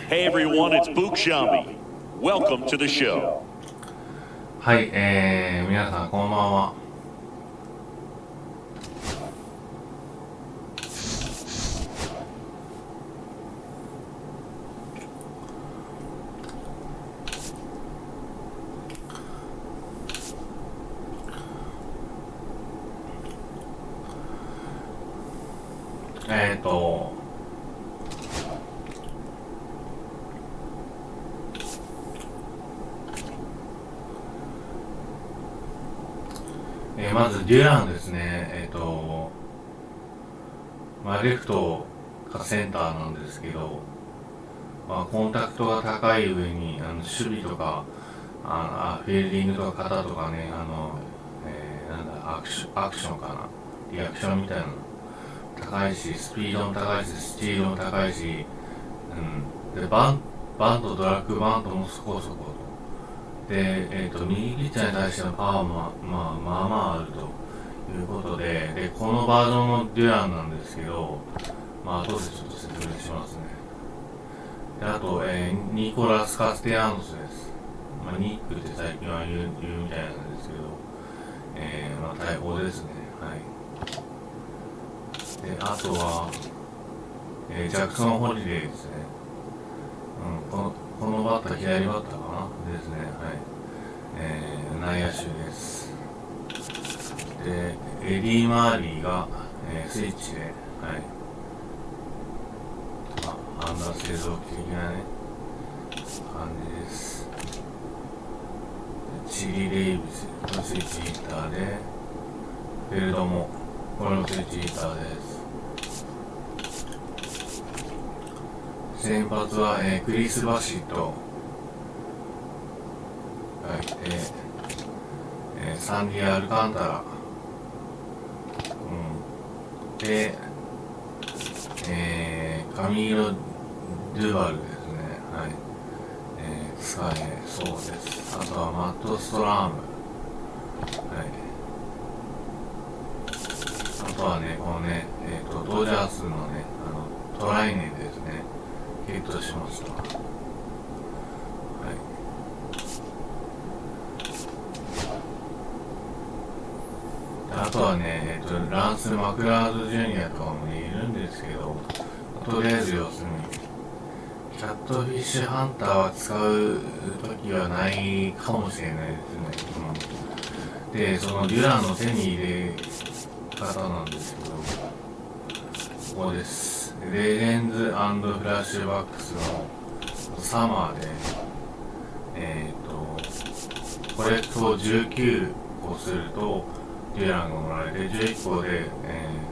Hey everyone, it's Mlb. Welcome to the show. はい、皆さんこんばんは。まずデュランですね。レフトがセンターなんですけど、コンタクトが高い上に守備とかフィールディングとか肩とかね、アクションかな、リアクションみたいなの高いし、スピードも高いし、スチールも高いし、でバント、ドラッグバントもそこそこと。で、右ピッチャーに対してのパワーもまああるということで、このバージョンのデュランなんですけど、後でちょっと説明しますね。であと、ニコラス・カステヤノスです。ニックって最近は言うみたいなんですけど、大砲ですね。はい。であとは、ジャクソン・ホリデーですね。このバッター、左バッターかなですね。はい。内野手です。でエディ・マーリーが、スイッチで、はい、アンダー製造機的なね感じです。チリ・デイビスのスイッチヒッターで、フェルドもこれもスイッチヒッターです。先発は、クリス・バシット、はい、サンディ・アルカンタラ、で、カミーロ・ドゥバルですね。はい。使えそうです。あとはマット・ストラーム。はい。あとはね、このね、ドジャースのね、トライネですね。ゲットしました。はい。あとはね、ランス・マクラード・ジュニアとかもね、いるんですけど、とりあえず要するに、キャットフィッシュハンターは使う時はないかもしれないですね。で、そのデュランの手に入れ方なんですけど、ここです。レジェンズ&フラッシュバックスのサマーで、コレクトを19個すると、デュランがもらえて、11個で、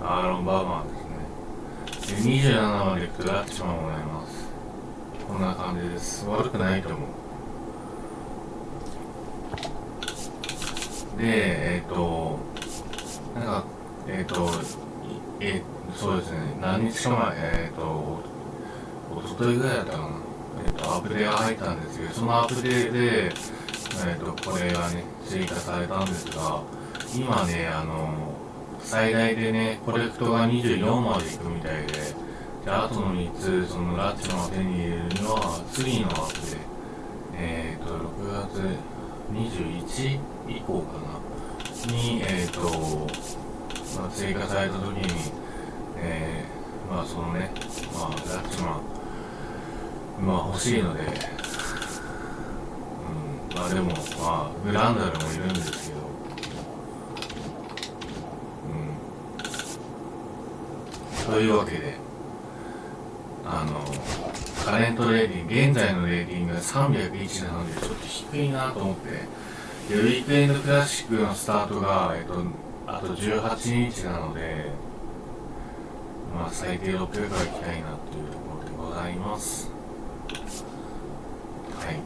アーロン・バーマンですね。で27までいくとラッチマンもらえます。こんな感じです。悪くないと思う。で、なんか、そうですね、何日か前、おとといぐらいだったかな、アップデが入ったんですけど、そのアップデで、これがね、追加されたんですが、今ね、最大でね、コレクトが24までいくみたいで、あとの3つ、そのラッチマンを手に入れるには、次のアップで、6月21以降かな、に、追加された時に、そのね、ラッチマン、欲しいので、でも、グランダルもいるんですけど、というわけで、カレントレーティング、現在のレーティングが301なので、ちょっと低いなと思って、でウィークエンドクラシックのスタートが、あと18日なので、最低600は行きたいなというところでございます。はい。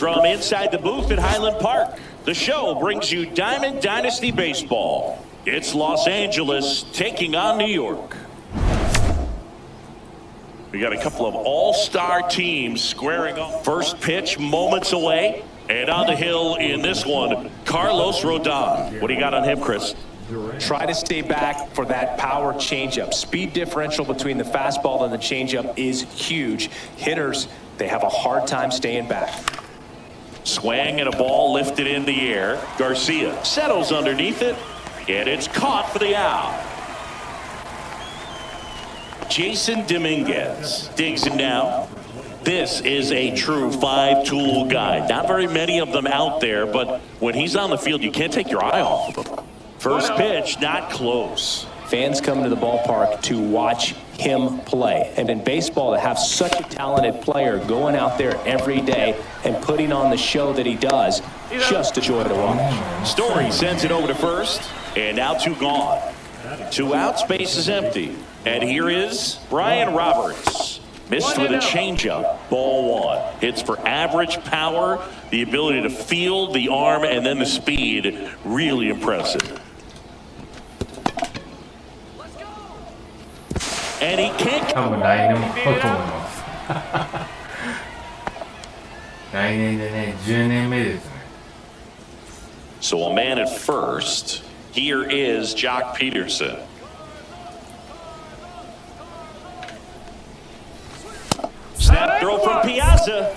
From inside the booth at Highland Park, the show brings you Diamond Dynasty Baseball. It's Los Angeles taking on New York. We got a couple of all-star teams squaring up. First pitch moments away. And on the hill in this one, Carlos Rodon. What do you got on him, Chris? Try to stay back for that power changeup. Speed differential between the fastball and the changeup is huge. Hitters, they have a hard time staying back. Swing and a ball lifted in the air. Garcia settles underneath it, and it's caught for the out. Jason Dominguez digs it now. This is a true five-tool guy. Not very many of them out there, but when he's on the field, you can't take your eye off of him. First pitch, not close. Fans come to the ballpark to watch him play. And in baseball, to have such a talented player going out there every day and putting on the show that he does, just a joy to watch. Story sends it over to first, and now two gone. 2 out, space is empty. And here is Brian Roberts. Missed with a changeup, ball one. Hits for average power, the ability to field, the arm, and then the speed. Really impressive. And he can't. 多分来年も来ると思います。来年でね、10年目ですね。So a man at first. Here is Jock Peterson. Snap throw from Piazza.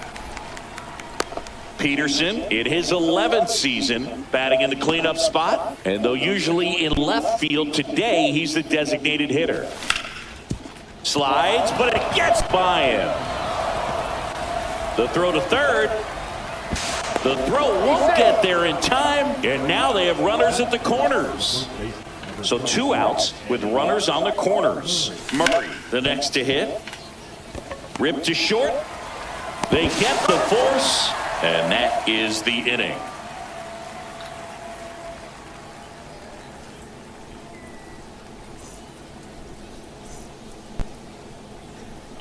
Peterson in his 11th season batting in the cleanup spot, and though usually in left field, today he's the designated hitter. Slides, but it gets by him. The throw to third. The throw won't get there in time, and now they have runners at the corners. So 2 outs with runners on the corners. Murray, the next to hit. Ripped to short. They get the force, and that is the inning.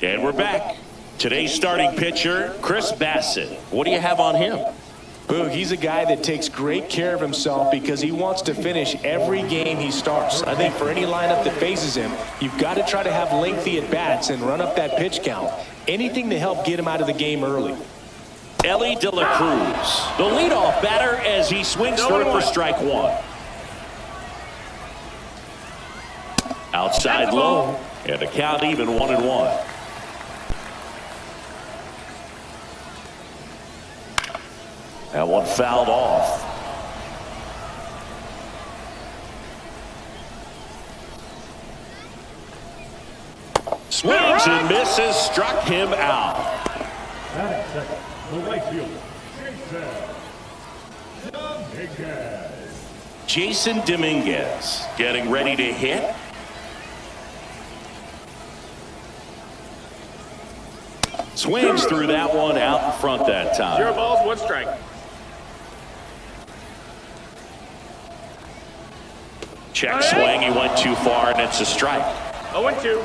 And we're back. Today's starting pitcher, Chris Bassett. What do you have on him? Boog, he's a guy that takes great care of himself because he wants to finish every game he starts. I think for any lineup that faces him, you've got to try to have lengthy at-bats and run up that pitch count. Anything to help get him out of the game early. Ellie De La Cruz, the leadoff batter as he swings through it for strike one. Outside low, and the count even 1-1. That one fouled off. Swings and misses, struck him out. Batting second, the right fielder, Jason Dominguez getting ready to hit. Swings through that one out in front that time. 0 balls, 1 strike. Check swing, he went too far, and it's a strike. 0-2.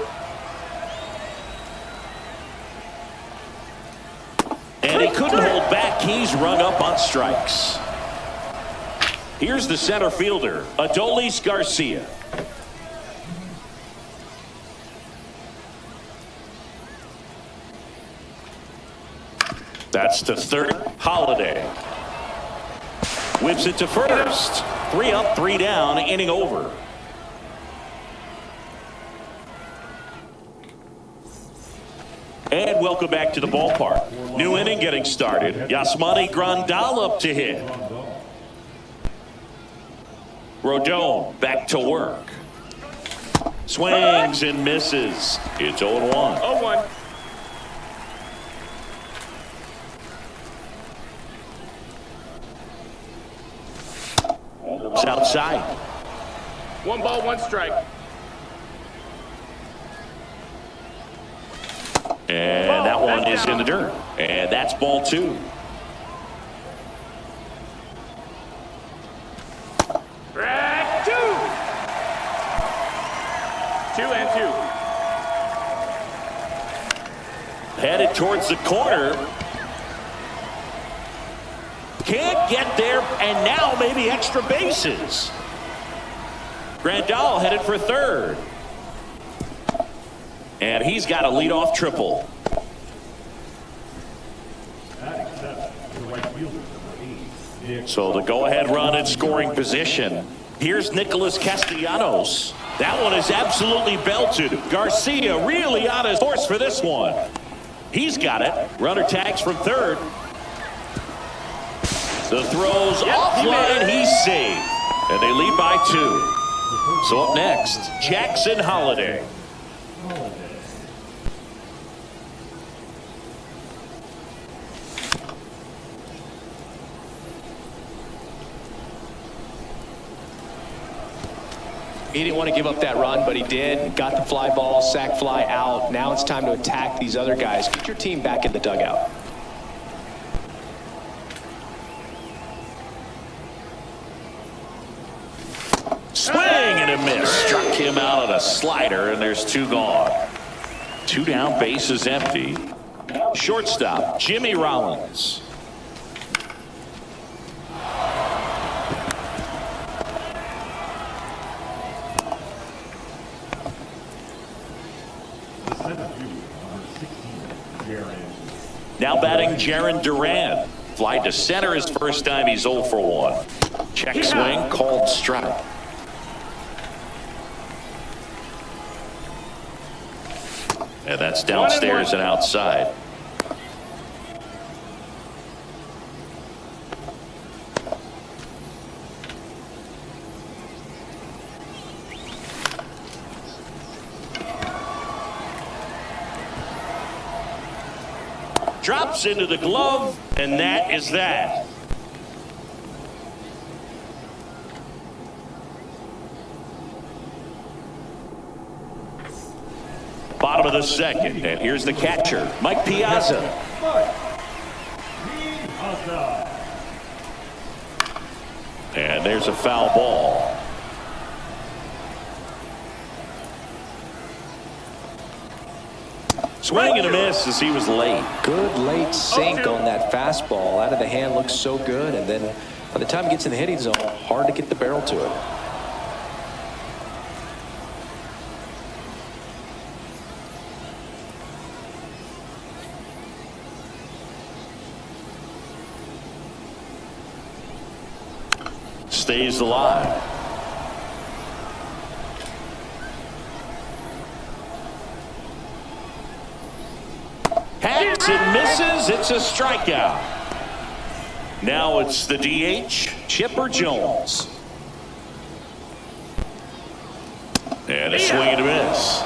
And he couldn't hold back. He's rung up on strikes. Here's the center fielder, Adolis Garcia. That's to third. Holiday whips it to first. 3 up, 3 down, inning over. And welcome back to the ballpark. New inning getting started. Yasmani Grandal up to hit. Rodon back to work. Swings and misses. It's 0-1. 0-1. It's outside. 1 ball, 1 strike. And that one is in the dirt. And that's ball 2. Strike 2. 2-2. Headed towards the corner. Can't get there, and now maybe extra bases. Grandal headed for third. And he's got a leadoff triple. So the go-ahead run in scoring position. Here's Nicholas Castellanos. That one is absolutely belted. Garcia really on his horse for this one. He's got it. Runner tags from third. The throw's offline. He's safe. And they lead by 2. So up next, Jackson Holiday. He didn't want to give up that run, but he did. Got the fly ball, sac fly out. Now it's time to attack these other guys. Get your team back in the dugout. Swing and a miss. Struck him out on a slider, and there's 2 gone. 2 down, bases empty. Shortstop, Jimmy Rollins. Now batting Jarren Duran. Fly to center his first time. He's 0 for 1. Check swing, called strike. And that's downstairs and outside. Drops into the glove, and that is that. Bottom of the second, and here's the catcher, Mike Piazza. And there's a foul ball. Swing and a miss as he was late. Good late sink on that fastball. Out of the hand, looks so good. And then by the time it gets in the hitting zone, hard to get the barrel to it. Stays alive. Hacks and misses. It's a strikeout. Now it's the DH, Chipper Jones. And a swing and a miss.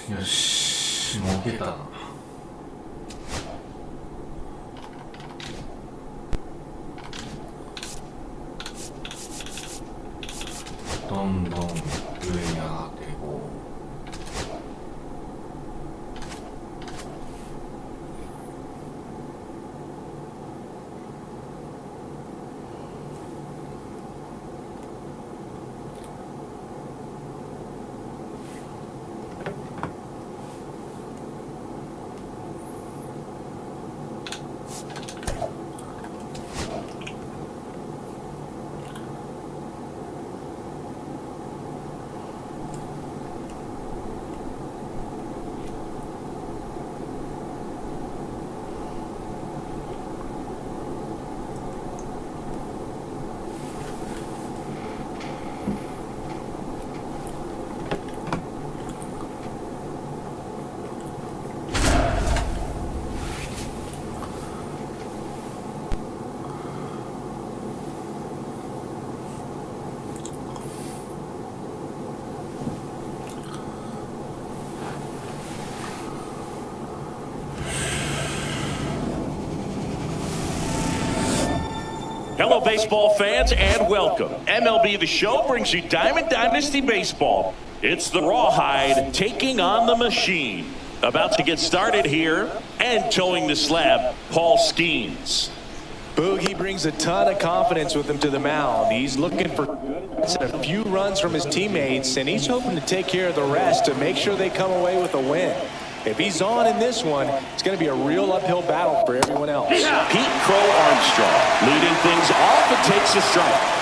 よし、もう受けたな。どんどん上に上がっていこう。Hello, baseball fans, and welcome. MLB The Show brings you Diamond Dynasty Baseball. It's the Rawhide taking on the Machine. About to get started here, and towing the slab, Paul Skeens. Boogie brings a ton of confidence with him to the mound. He's looking for a few runs from his teammates, and he's hoping to take care of the rest to make sure they come away with a win. If he's on in this one, it's going to be a real uphill battle for everyone else. Pete Crow Armstrong leading things off and takes a strike.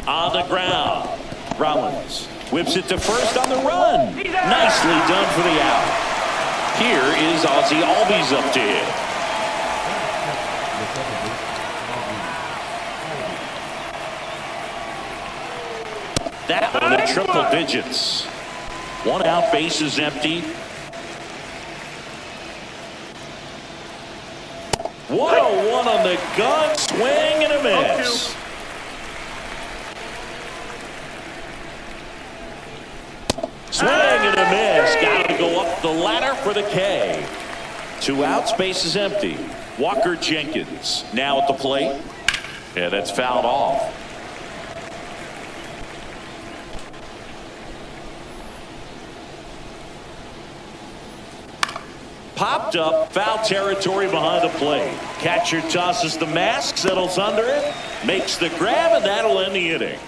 On the ground, Rollins whips it to first on the run. Nicely done for the out. Here is Ozzie Albies up to hit. That one in triple digits. One out, base is empty. What a one on the gun, swing and a miss. Swing and a miss. Got to go up the ladder for the K. 2 outs, base is empty. Walker Jenkins now at the plate. Yeah, that's fouled off. Popped up, foul territory behind the plate. Catcher tosses the mask, settles under it, makes the grab, and that'll end the inning.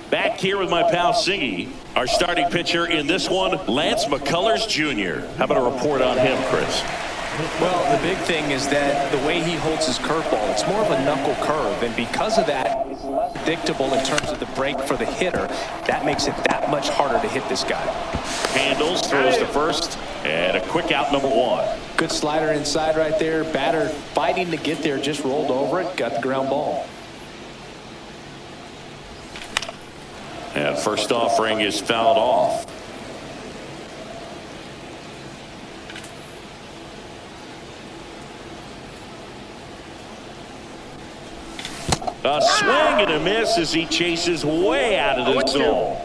Back here with my pal Siggy, our starting pitcher in this one, Lance McCullers Jr. How about a report on him, Chris? Well, the big thing is that the way he holds his curveball, it's more of a knuckle curve, and because of that, it's less predictable in terms of the break for the hitter. That makes it that much harder to hit this guy. Handles, throws to first, and a quick out, number 1. Good slider inside right there. Batter fighting to get there, just rolled over it, got the ground ball. And first offering is fouled off. A swing and a miss as he chases way out of the zone.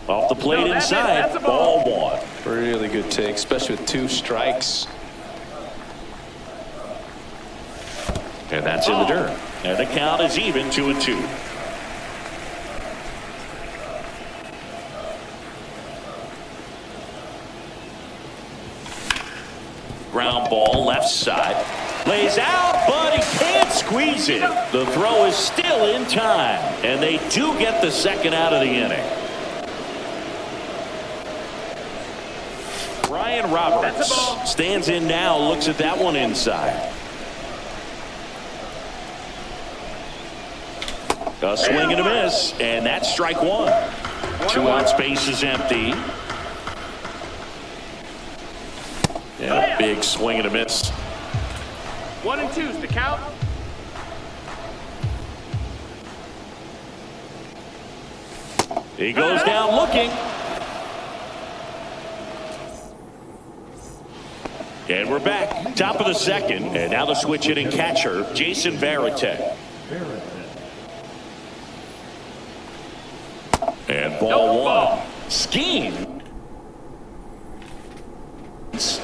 Off the plate inside, ball 1. Really good take, especially with 2 strikes. And that's in the dirt. And the count is even, 2-2. Ground ball left side. Lays out, but he can't squeeze it. The throw is still in time. And they do get the second out of the inning. Ryan Roberts stands in now, looks at that one inside. A swing and a miss, and that's strike 1. 2 outs, base is empty. And a big swing and a miss. 1 and 2's the count. He goes down looking. And we're back, top of the second, and now the switch hitting catcher, Jason Varitek. And ball 1. Skeen,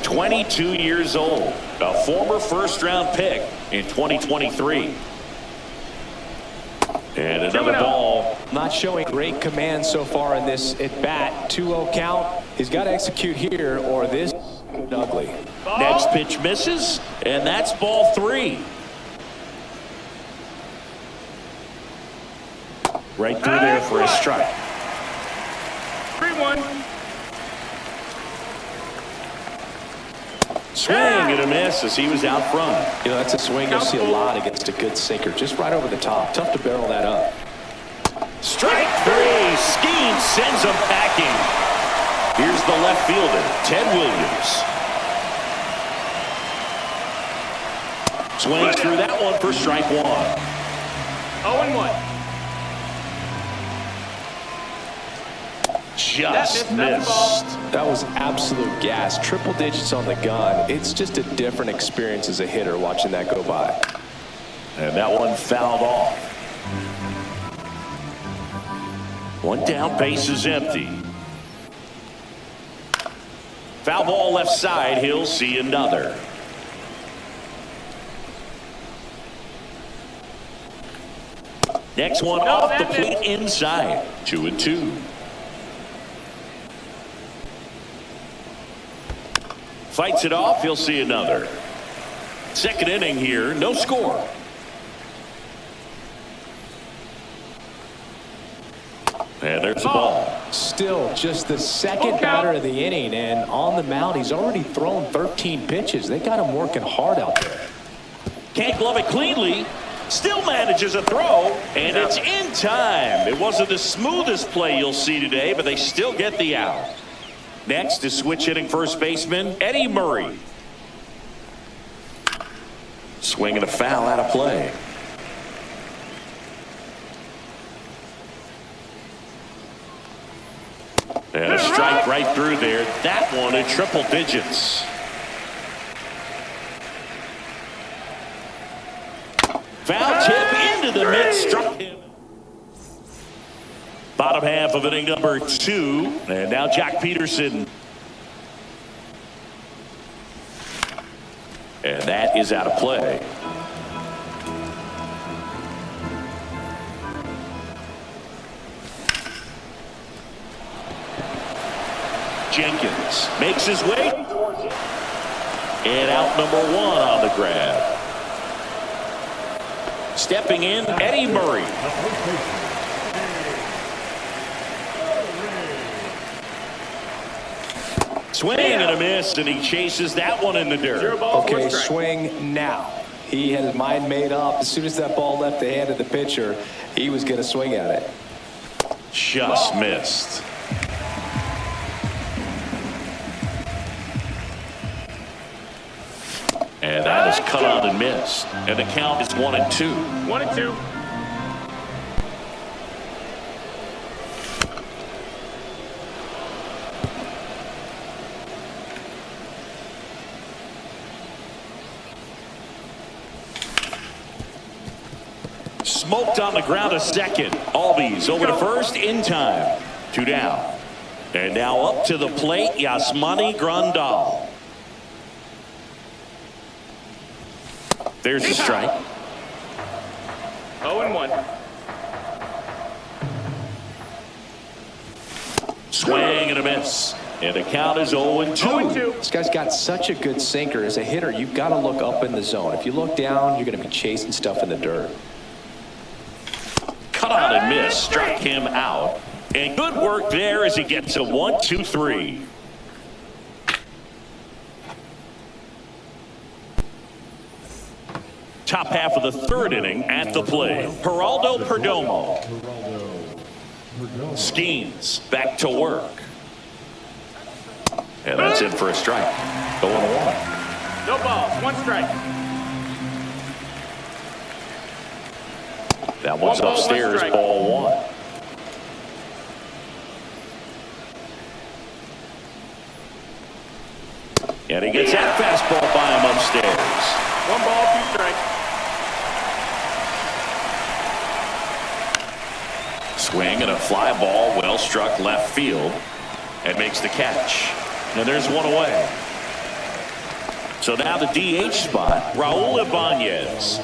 22 years old, a former first-round pick in 2023. And another ball. Not showing great command so far in this at-bat. 2-0 count. He's got to execute here, or this is ugly. Next pitch misses, and that's ball 3. Right through there for a strike. 3-1. Swing and a miss as he was out front. You know, that's a swing you'll see a lot against a good sinker. Just right over the top. Tough to barrel that up. Strike 3. Skeen sends him packing. Here's the left fielder, Ted Williams. Swings through that one for strike 1. 0-1. Just missed. That was absolute gas. Triple digits on the gun. It's just a different experience as a hitter watching that go by. And that one fouled off. One down, base is empty. Foul ball left side, he'll see another. Next one off the plate inside. 2-2. Fights it off, he'll see another. Second inning here, no score. And there's the ball. Still just the second batter of the inning, and on the mound he's already thrown 13 pitches. They got him working hard out there. Can't glove it cleanly. Still manages a throw, and it's in time. It wasn't the smoothest play you'll see today, but they still get the out. Next is switch hitting first baseman Eddie Murray. Swinging a foul out of play. And a strike right through there. That one in triple digits. Foul tip into the mid, struck him. Bottom half of inning number 2. And now Jack Peterson. And that is out of play. Jenkins makes his way. And out number 1 on the grab. Stepping in, Eddie Murray. Swing and a miss, and he chases that one in the dirt. Okay, swing now. He had his mind made up. As soon as that ball left the hand of the pitcher, he was going to swing at it. Just missed. And that is cut on and missed. And the count is 1-2. 1-2. Smoked on the ground a second. Albies over to first in time. 2 down. And now up to the plate, Yasmani Grandal. There's the strike. 0-1. Swing and a miss. And the count is 0-2. 0-2. This guy's got such a good sinker. As a hitter, you've got to look up in the zone. If you look down, you're going to be chasing stuff in the dirt. Cut on and miss. Struck him out. And good work there as he gets a 1-2-3. Top half of the third inning at the plate. Geraldo Perdomo. Skeens back to work. And that's in for a strike. 0-1. No balls. 1 strike. That one's 1 ball, 1 upstairs. strike. Ball 1. And he gets that fastball by him upstairs. 1 ball, 2 strikes. Swing and a fly ball, well struck left field, and makes the catch. And there's 1 away. So now the DH spot, Raul Ibanez.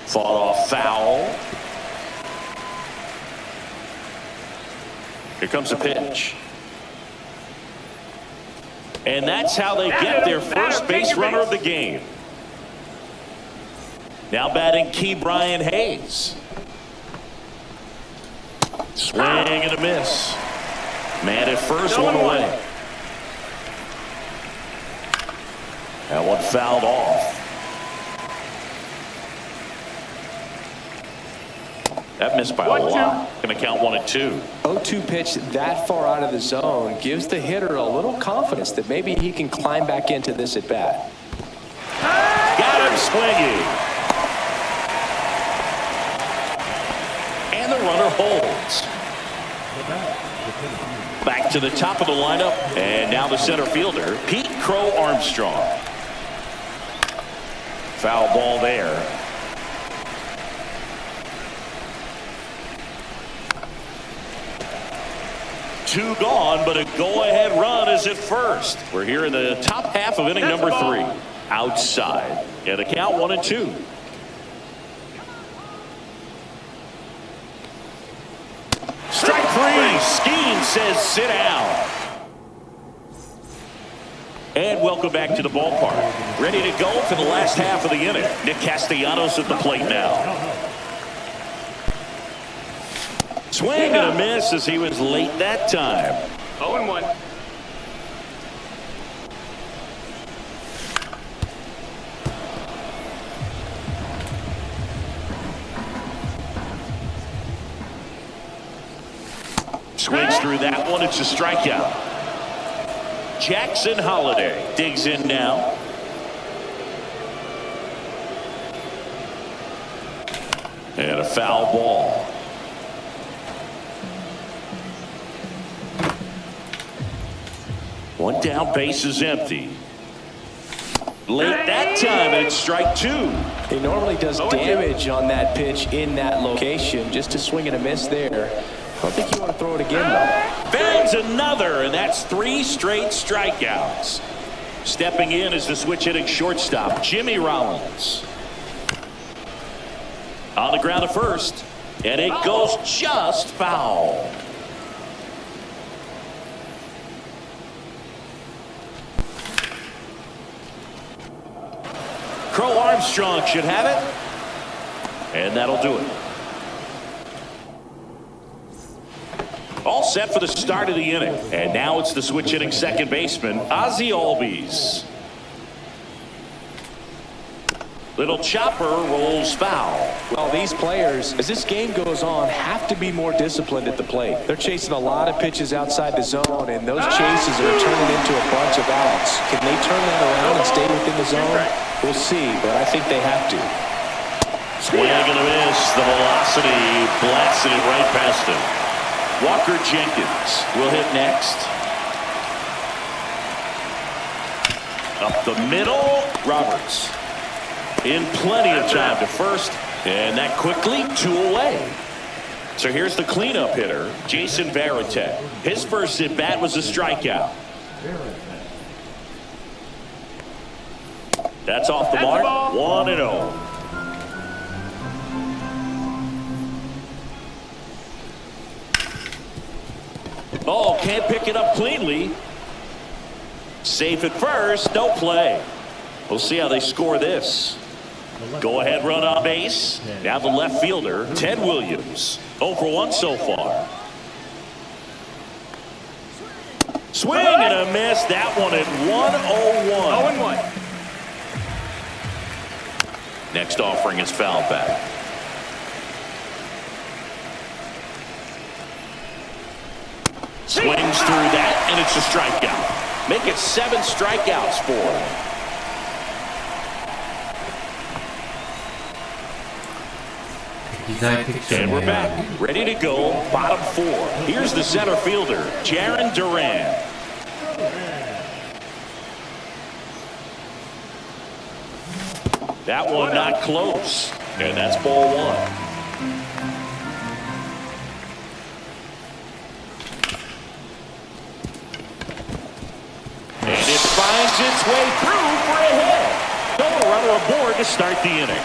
Fought off foul. Here comes a pitch. And that's how they get their first base runner of the game. Now batting Key Brian Hayes. Swing and a miss. Man at first, 1 away. That one fouled off. That missed by a lot. Going to count 1-2. 0-2 pitch that far out of the zone gives the hitter a little confidence that maybe he can climb back into this at bat. Got him swinging. And the runner holds. Back to the top of the lineup, and now the center fielder, Pete Crow Armstrong. Foul ball there. Two gone, but a go-ahead run is at first. We're here in the top half of inning number 3. Outside. And the count 1-2. Strike 3. Skeen says sit down. And welcome back to the ballpark. Ready to go for the last half of the inning. Nick Castellanos at the plate now. Swing and a miss as he was late that time. 0-1. Swings through that one. It's a strikeout. Jackson Holliday digs in now. And a foul ball. One down, base is empty. Late that time, and it's strike 2. He normally does damage on that pitch in that location. Just to swing and a miss there. I don't think you want to throw it again, though. Bangs another, and that's 3 straight strikeouts. Stepping in is the switch hitting shortstop, Jimmy Rollins. On the ground at first, and it goes just foul. Crow Armstrong should have it, and that'll do it. All set for the start of the inning, and now it's the switch hitting second baseman, Ozzie Albies. Little chopper rolls foul. Well, these players, as this game goes on, have to be more disciplined at the plate. They're chasing a lot of pitches outside the zone, and those chases are turning into a bunch of outs. Can they turn that around and stay within the zone? We'll see, but I think they have to. Swing and a miss. The velocity blasted it right past him. Walker Jenkins will hit next. Up the middle, Roberts. In plenty of time to first, and that quickly 2 away. So here's the cleanup hitter, Jason Varitek. His first at bat was a strikeout. That's off the mark. 1-0. Oh, can't pick it up cleanly. Safe at first, no play. We'll see how they score this. Go ahead run on base. Now the left fielder, Ted Williams. 0 for 1 so far. Swing and a miss. That one at 1-0-1. 0-1. Next offering is fouled back. Swings through that, and it's a strikeout. Make it 7 strikeouts for him. And we're back, ready to go, bottom 4. Here's the center fielder, Jarren Duran. That one not close, and that's ball 1. And it finds its way through for a hit. No runner aboard to start the inning.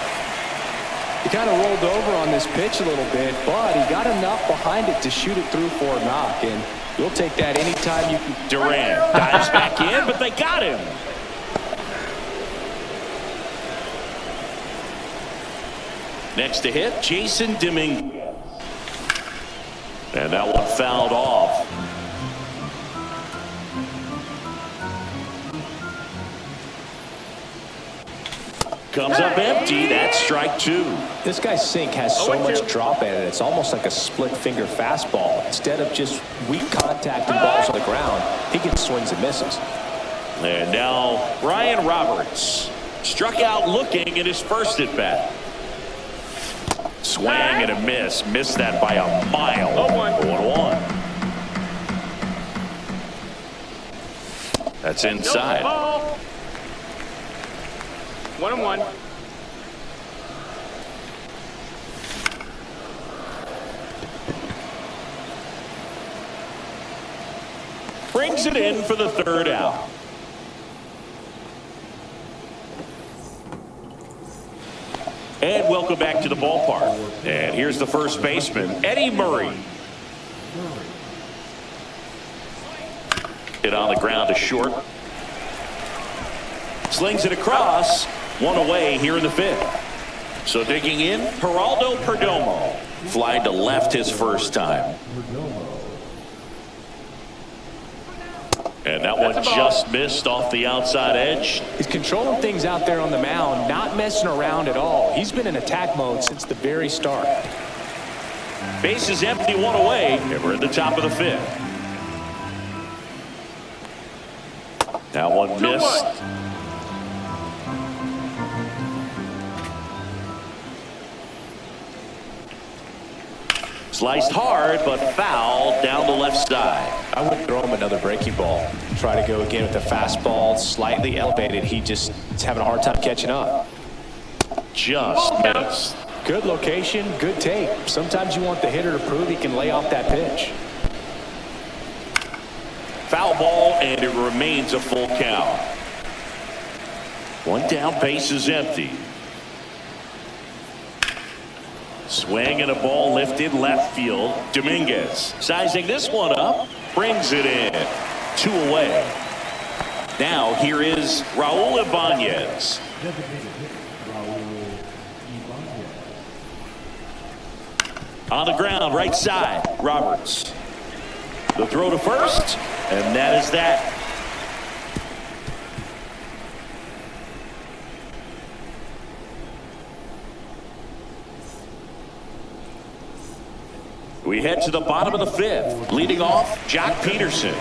He kind of rolled over on this pitch a little bit, but he got enough behind it to shoot it through for a knock, and you'll take that anytime you can. Duran dives back in, but they got him. Next to hit, Jason Dominguez. And that one fouled off. Comes up empty. That's strike 2. This guy's sink has so much drop in it. It's almost like a split finger fastball. Instead of just weak contact and balls on the ground, he gets swings and misses. And now Ryan Roberts struck out looking at his first at bat. Swing and a miss. Missed that by a mile. 0-1. 0-1. That's No inside. ball. 1-1. Brings it in for the third out. And welcome back to the ballpark. And here's the first baseman, Eddie Murray. Hit on the ground to short. Slings it across. One away here in the fifth. So digging in, Geraldo Perdomo. Flying to left his first time. And that one just missed off the outside edge. He's controlling things out there on the mound, not messing around at all. He's been in attack mode since the very start. Base is empty, one away, and we're at the top of the fifth. That one missed. Sliced hard, but foul down the left side. I would throw him another breaking ball. Try to go again with the fastball, slightly elevated. He just is having a hard time catching up. Just missed. Good location, good take. Sometimes you want the hitter to prove he can lay off that pitch. Foul ball, and it remains a full count. One down, base is empty. Swing and a ball lifted left field. Dominguez sizing this one up, brings it in. 2 away. Now here is Raul Ibanez. On the ground, right side, Roberts. The throw to first, and that is that. We head to the bottom of the fifth. Leading off, Jock Peterson.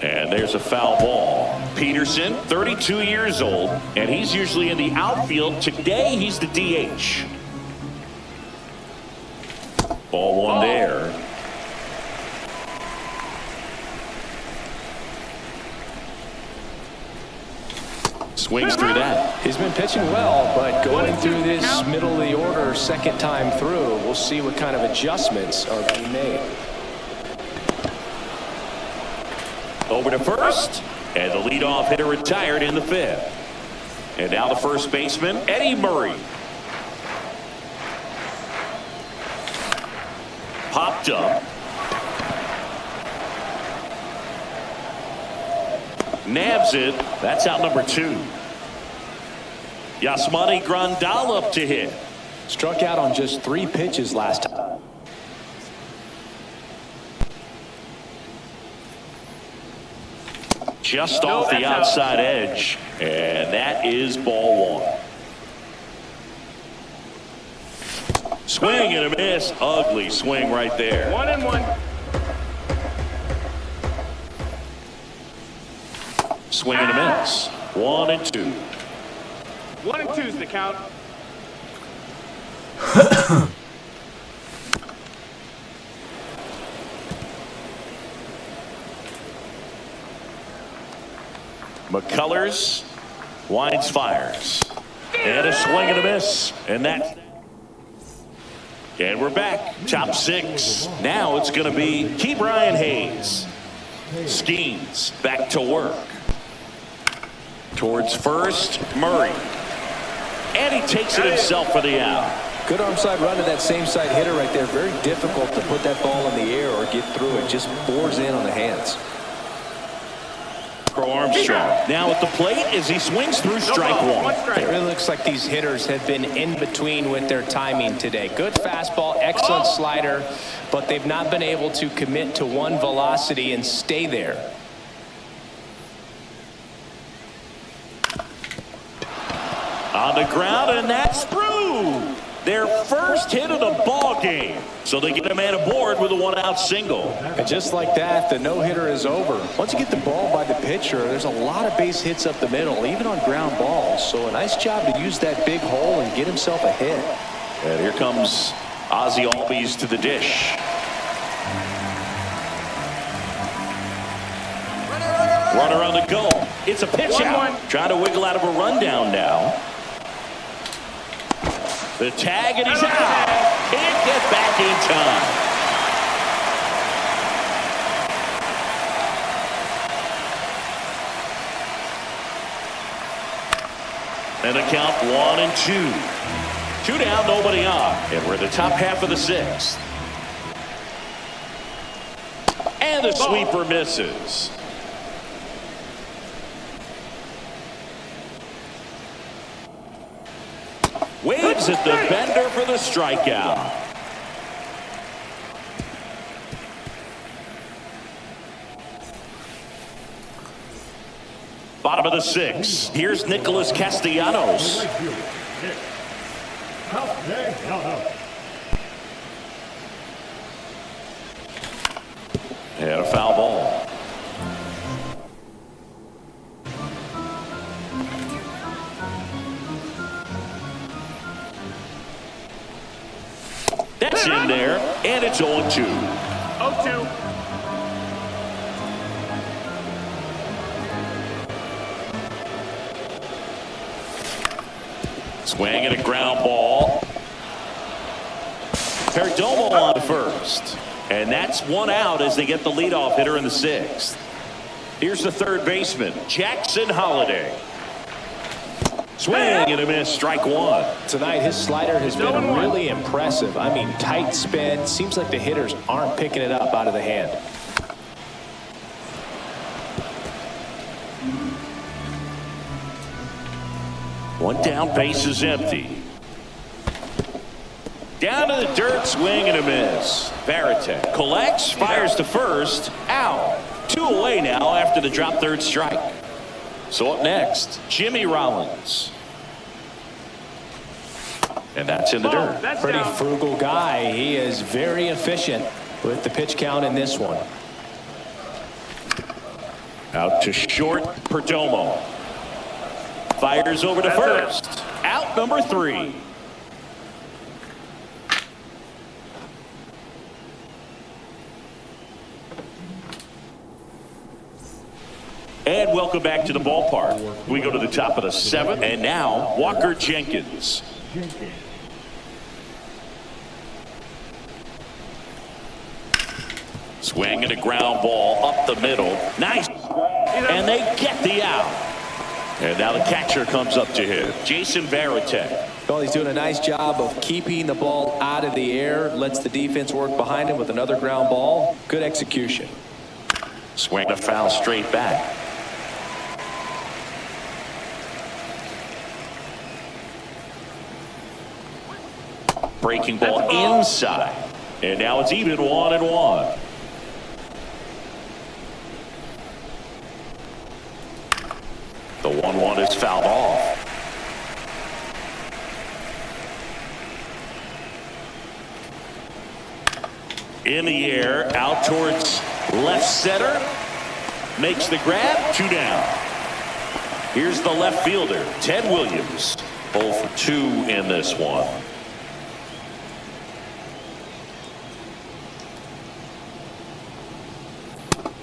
And there's a foul ball. Peterson, 32 years old, and he's usually in the outfield. Today, he's the DH. Ball one there. Swings through that. He's been pitching well, but going through this middle of the order second time through, we'll see what kind of adjustments are being made. Over to first, and the leadoff hitter retired in the fifth. And now the first baseman, Eddie Murray. Popped up. Nabs it. That's out number 2. Yasmani Grandal up to hit. Struck out on just 3 pitches last time. Just off the outside edge, and that is ball 1. Swing and a miss. Ugly swing right there. 1-1. Swing and a miss. 1-2. 1-2 is the count. McCullers winds, fires, and a swing and a miss, and we're back. Top 6. Now it's going to be Ke'Bryan Hayes. Skeens back to work. Towards first, Murray. And he takes it himself for the out. Good arm side run to that same side hitter right there. Very difficult to put that ball in the air or get through it. Just bores in on the hands. Armstrong now at the plate as he swings through strike 1. It really looks like these hitters have been in between with their timing today. Good fastball, excellent slider, but they've not been able to commit to one velocity and stay there. On the ground, and that's through. Their first hit of the ball game. So they get a man aboard with a 1-out single. And just like that, the no-hitter is over. Once you get the ball by the pitcher, there's a lot of base hits up the middle, even on ground balls. So a nice job to use that big hole and get himself a hit. And here comes Ozzie Albies to the dish. Runner on the go. It's a pitch out. Trying to wiggle out of a rundown now. The tag, and he's out. Can't get back in time. And the count 1-2. 2 down, nobody on. And we're in the top half of the 6th. And the sweeper misses. Waves at the bender for the strikeout. Bottom of the 6th. Here's Nicholas Castellanos. And a foul ball. That's in there, and it's 0-2. 0-2. Swing and a ground ball. Perdomo on first. And that's 1 out as they get the leadoff hitter in the 6th. Here's the third baseman, Jackson Holliday. Swing and a miss, strike 1. Tonight, his slider has been really impressive. I mean, tight spin. Seems like the hitters aren't picking it up out of the hand. One down, base is empty. Down to the dirt, swing and a miss. Varitek collects, fires to first, out. 2 away now after the drop third strike. So up next, Jimmy Rollins. And that's in the dirt. Pretty frugal guy. He is very efficient with the pitch count in this one. Out to short, Perdomo. Fires over to first. Out number 3. And welcome back to the ballpark. We go to the top of the 7th, and now Walker Jenkins. Swing and a ground ball up the middle. Nice. And they get the out. And now the catcher comes up to him, Jason Varitek. Well, he's doing a nice job of keeping the ball out of the air. Lets the defense work behind him with another ground ball. Good execution. Swing a foul straight back. Breaking ball inside. And now it's even 1-1. The 1-1 is fouled off. In the air, out towards left center. Makes the grab, 2 down. Here's the left fielder, Ted Williams. 0 for 2 in this one.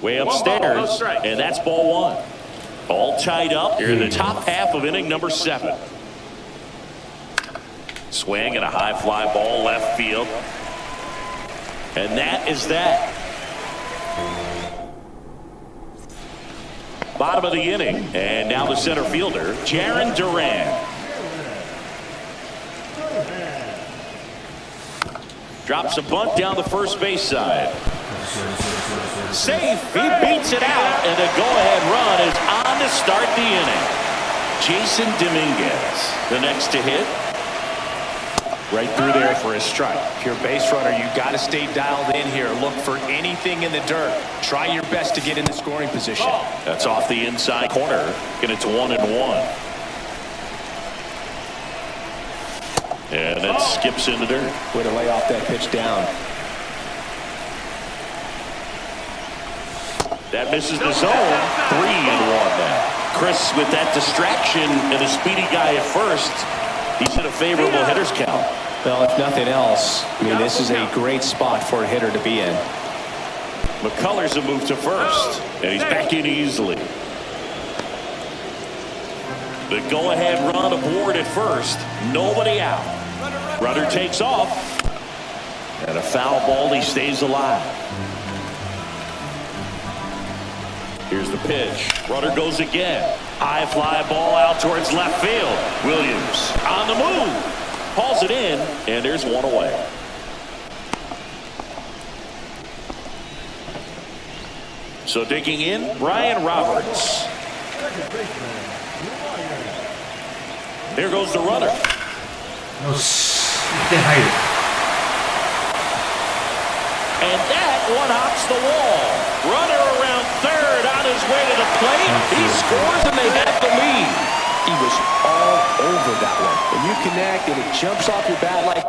Way upstairs, and that's ball 1. All tied up here in the top half of inning number 7. Swing and a high fly ball left field. And that is that. Bottom of the inning. And now the center fielder, Jarren Duran. Drops a bunt down the first base side. Safe. He beats it out, and the go-ahead run is on to start the inning. Jason Dominguez, the next to hit. Right through there for a strike. If you're a base runner, you got to stay dialed in here. Look for anything in the dirt. Try your best to get in the scoring position. That's off the inside corner, and it's 1-1. And it skips in the dirt. Way to lay off that pitch down. That misses the zone. 3-1 now. Chris, with that distraction and a speedy guy at first, he's in a favorable hitter's count. Well, if nothing else, I mean, this is a great spot for a hitter to be in. McCullers a move to first, and he's back in easily. The go-ahead run aboard at first. Nobody out. Runner takes off. And a foul ball. He stays alive. Here's the pitch. Runner goes again. High fly ball out towards left field. Williams on the move. Hauls it in, and there's one away. So digging in, Brian Roberts. There goes the runner. よし、1点入る。 And that one hops the wall. Runner around third on his way to the plate. He scores and they have the lead. He was all over that one. When you connect and it jumps off your bat like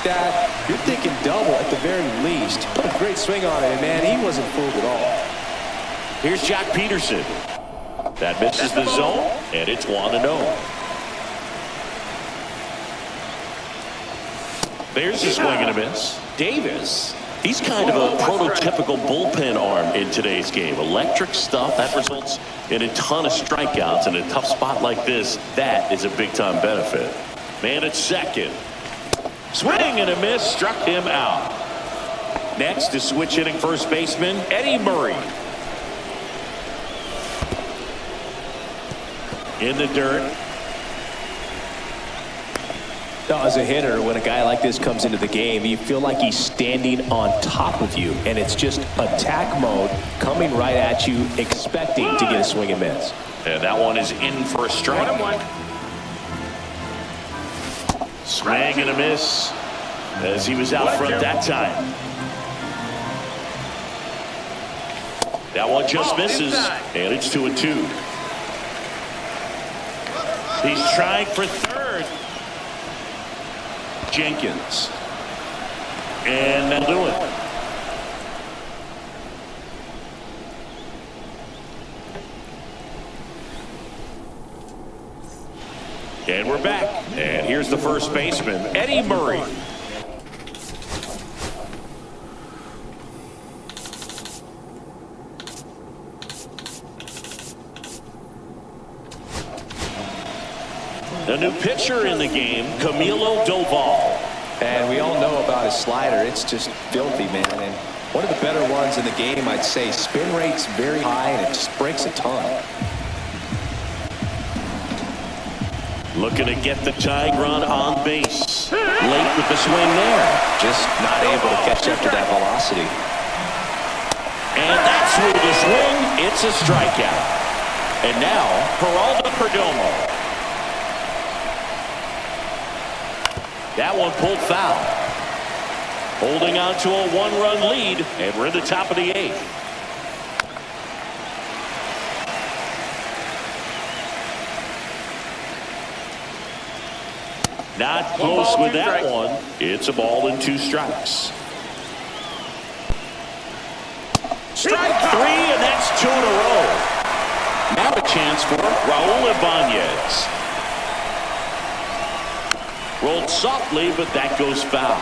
that, you're thinking double at the very least. Put a great swing on it, and man, he wasn't fooled at all. Here's Jack Peterson. That misses the zone, and it's 1-0. There's a swing and a miss. Davis. He's kind of a prototypical bullpen arm in today's game. Electric stuff that results in a ton of strikeouts in a tough spot like this. That is a big-time benefit. Man at second. Swing and a miss, struck him out. Next is switch hitting first baseman Eddie Murray. In the dirt. Now, as a hitter, when a guy like this comes into the game, you feel like he's standing on top of you, and it's just attack mode coming right at you, expecting to get a swing and miss. And that one is in for a strike. 1-1. Swing and a miss as he was out front that time. That one just misses, and it's 2-2. He's trying for third. Jenkins. And that'll do it. And we're back. And here's the first baseman, Eddie Murray. The new pitcher in the game, Camilo Doval. And we all know about his slider. It's just filthy, man. And one of the better ones in the game, I'd say. Spin rate's very high, and it just breaks a ton. Looking to get the tying run on base. Late with the swing there. Just not able to catch up to that velocity. And that's through the swing. It's a strikeout. And now, Geraldo Perdomo. That one pulled foul. Holding on to a one-run lead, and we're in the top of the 8th. Not close with that one. It's a ball and 2 strikes. Strike 3, and that's 2 in a row. Now a chance for Raul Ibanez. Rolled softly, but that goes foul.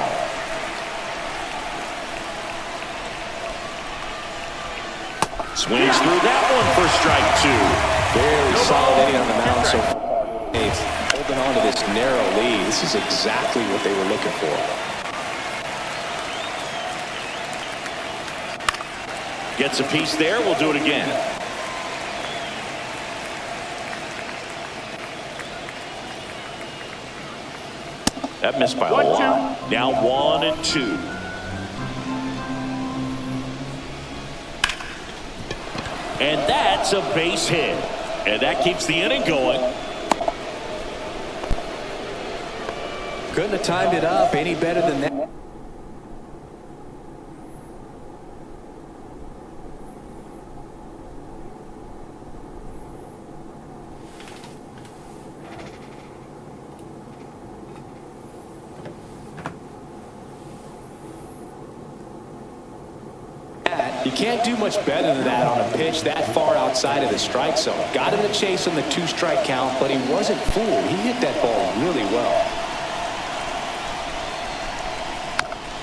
Swings through that one for strike 2. Very solid inning on the mound. So holding on to this narrow lead. This is exactly what they were looking for. Gets a piece there. We'll do it again. That missed by a lot. Now 1-2. And that's a base hit. And that keeps the inning going. Couldn't have timed it up any better than that. You can't do much better than that on a pitch that far outside of the strike zone. Got him to chase on the 2-strike count, but he wasn't fooled. He hit that ball really well.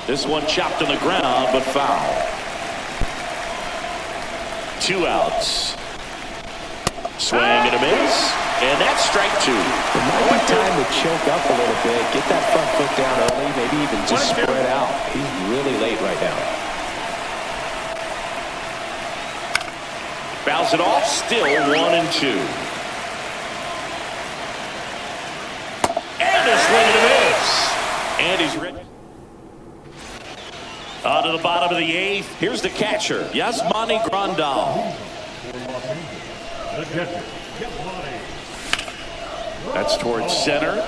This one chopped on the ground, but foul. 2 outs. Swing and a miss. And that's strike 2. It might be time to choke up a little bit, get that front foot down early, maybe even just spread out. He's really late right now. Fouls it off, still 1-2. And a swing and a miss. And he's ready. On to the bottom of the 8th. Here's the catcher, Yasmani Grandal. The catcher, Yasmani. That's towards center.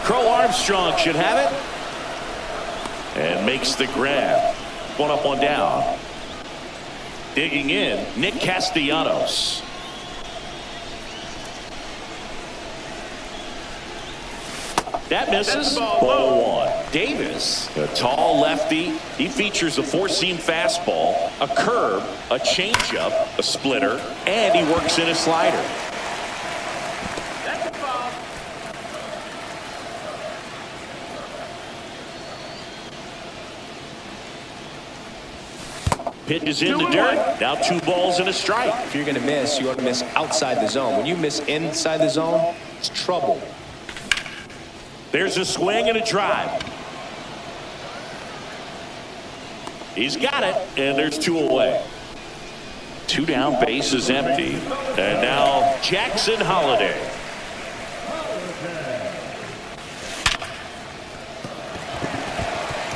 Crow Armstrong should have it. And makes the grab. 1 up, 1 down. Digging in, Nick Castellanos. That misses. Ball 1. Davis, a tall lefty. He features a 4-seam fastball, a curve, a changeup, a splitter, and he works in a slider. That's a foul. Pitch is in the dirt. Now 2 balls and a strike. If you're going to miss, you ought to miss outside the zone. When you miss inside the zone, it's trouble. There's a swing and a drive. He's got it, and there's 2 away. 2 down, base is empty. And now Jackson Holliday.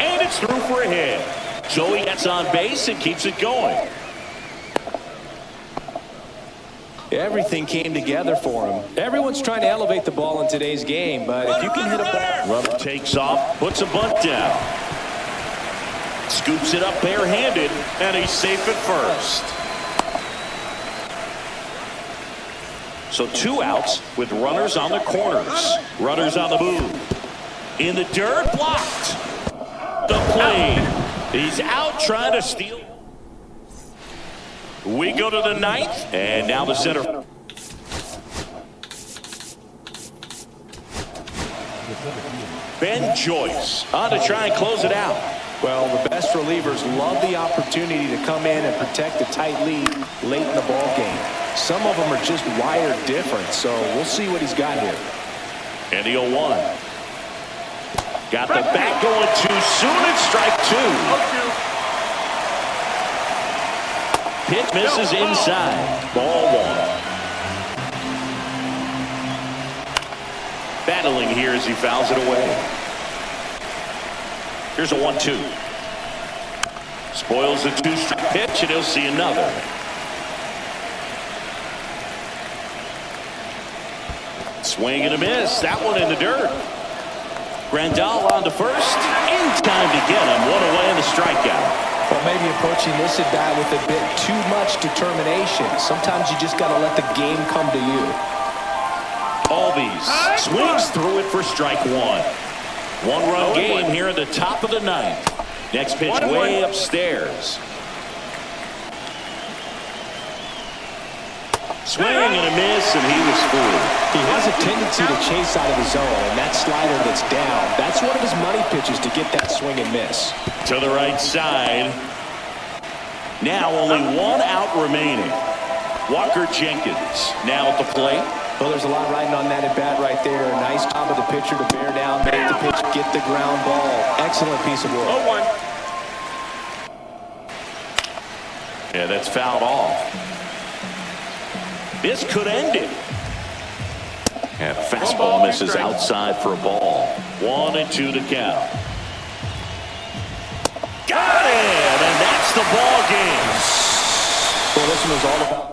And it's through for a hit. So he gets on base and keeps it going. Everything came together for him. Everyone's trying to elevate the ball in today's game, but if you can hit a ball. Runner takes off, puts a bunt down. Scoops it up barehanded, and he's safe at first. So 2 outs with runners on the corners. Runners on the move. In the dirt, blocked. The play. He's out trying to steal. We go to the 9th, and now the center. Ben Joyce on to try and close it out. Well, the best relievers love the opportunity to come in and protect a tight lead late in the ball game. Some of them are just wired different, so we'll see what he's got here. And the 0-1. Got the bat going too soon. It's strike 2. Pitch misses inside. Ball 1. Battling here as he fouls it away. Here's a 1-2. Spoils the 2-strike pitch, and he'll see another. Swing and a miss. That one in the dirt. Grandal on to first. In time to get him. 1 away in the strikeout. Well, maybe approaching this at bat with a bit too much determination. Sometimes you just got to let the game come to you. Albies swings through it for strike 1. 1-run game here at the top of the 9th. Next pitch way upstairs. Swing and a miss, and he was fooled. He has a tendency to chase out of the zone, and that slider that's down, that's one of his money pitches to get that swing and miss. To the right side. Now only 1 out remaining. Walker Jenkins now at the plate. Well, there's a lot riding on that at bat right there. Nice job of the pitcher to bear down, make the pitch, get the ground ball. Excellent piece of work. 0-1. Yeah, that's fouled off. This could end it. And fastball misses outside for a ball. 1-2 to count. Got it! And that's the ball game. Well, this one was all about.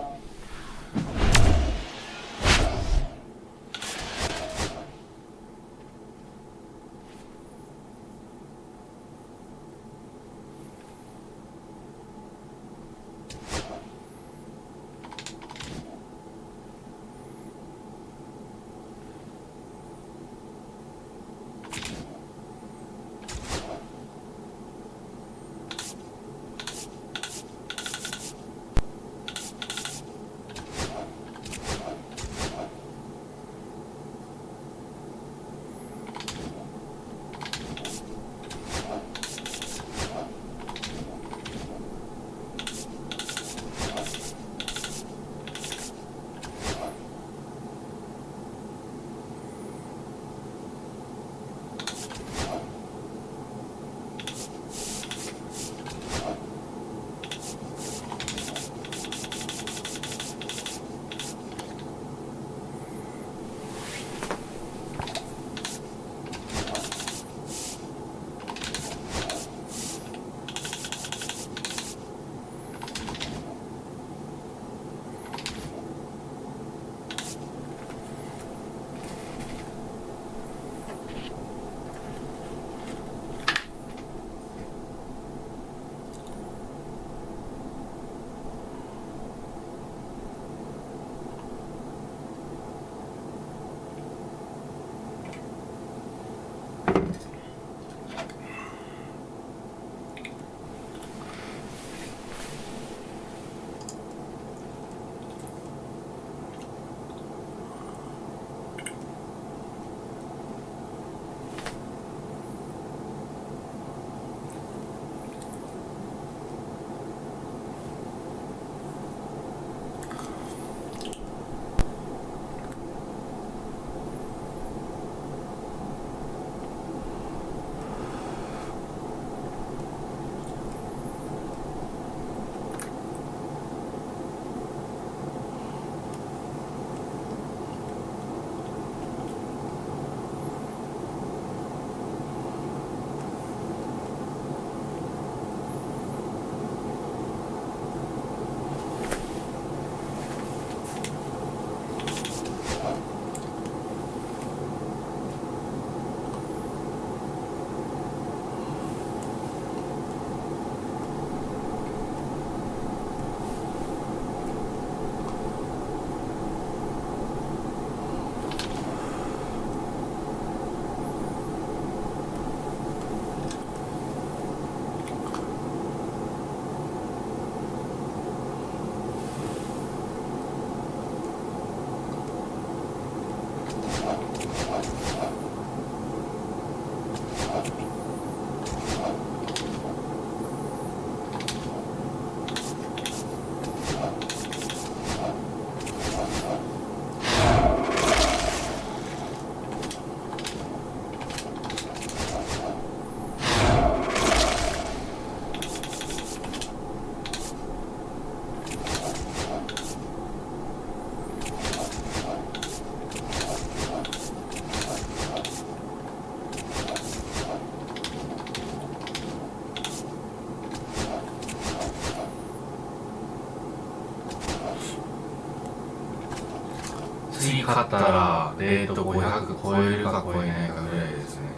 次勝ったらレート500超えるか超えないかぐらいですね。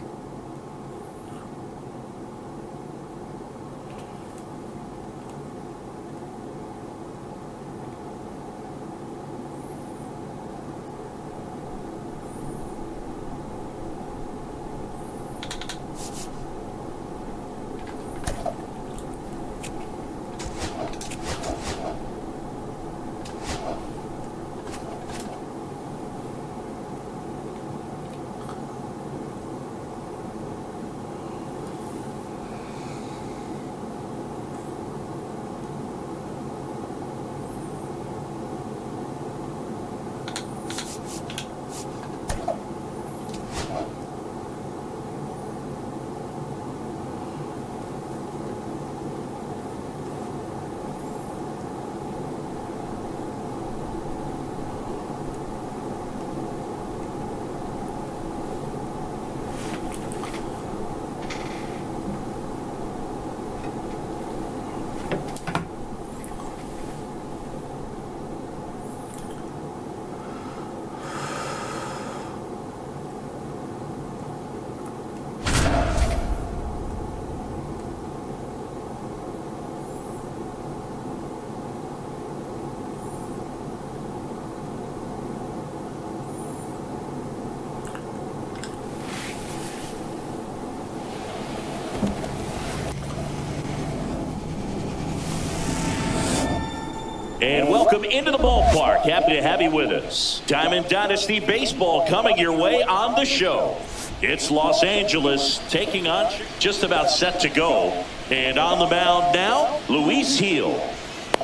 And welcome into the ballpark. Happy to have you with us. Diamond Dynasty Baseball coming your way on the show. It's Los Angeles taking on, just about set to go. And on the mound now, Luis Gil.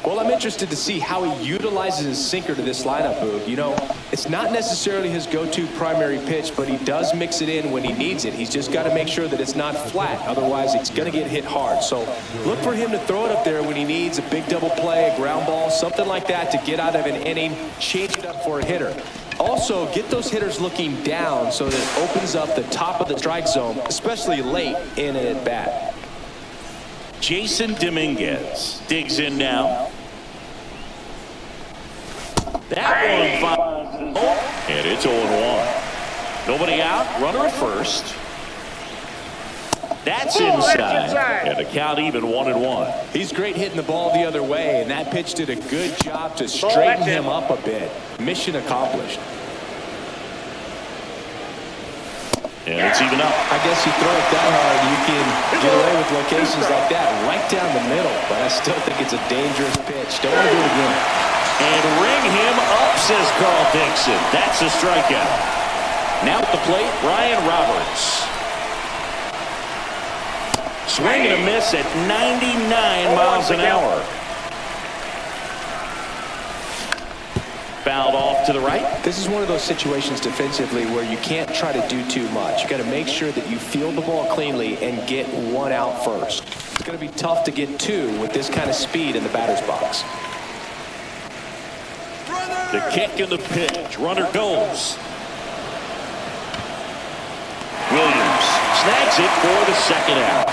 Well, I'm interested to see how he utilizes his sinker to this lineup, Boog. You know, it's not necessarily his go-to primary pitch, but he does mix it in when he needs it. He's just got to make sure that it's not flat. Otherwise, it's going to get hit hard. So look for him to throw it up there when he needs a big double play, a ground ball, something like that to get out of an inning, change it up for a hitter. Also, get those hitters looking down so that it opens up the top of the strike zone, especially late in an at-bat. Jason Dominguez digs in now. That one finds, and it's 0-1. Nobody out, runner at first. That's inside, and the count even 1-1. He's great hitting the ball the other way, and that pitch did a good job to straighten him up a bit. Mission accomplished. And it's even up. I guess you throw it that hard, you can get away with locations like that right down the middle, but I still think it's a dangerous pitch. Don't want to do it again. And ring him up, says Carl Dixon. That's a strikeout. Now at the plate, Ryan Roberts. Swing and a miss at 99 miles an hour. Fouled off to the right. This is one of those situations defensively where you can't try to do too much. You got to make sure that you field the ball cleanly and get one out first. It's going to be tough to get two with this kind of speed in the batter's box. The kick and the pitch. Runner goes. Williams snags it for the second out.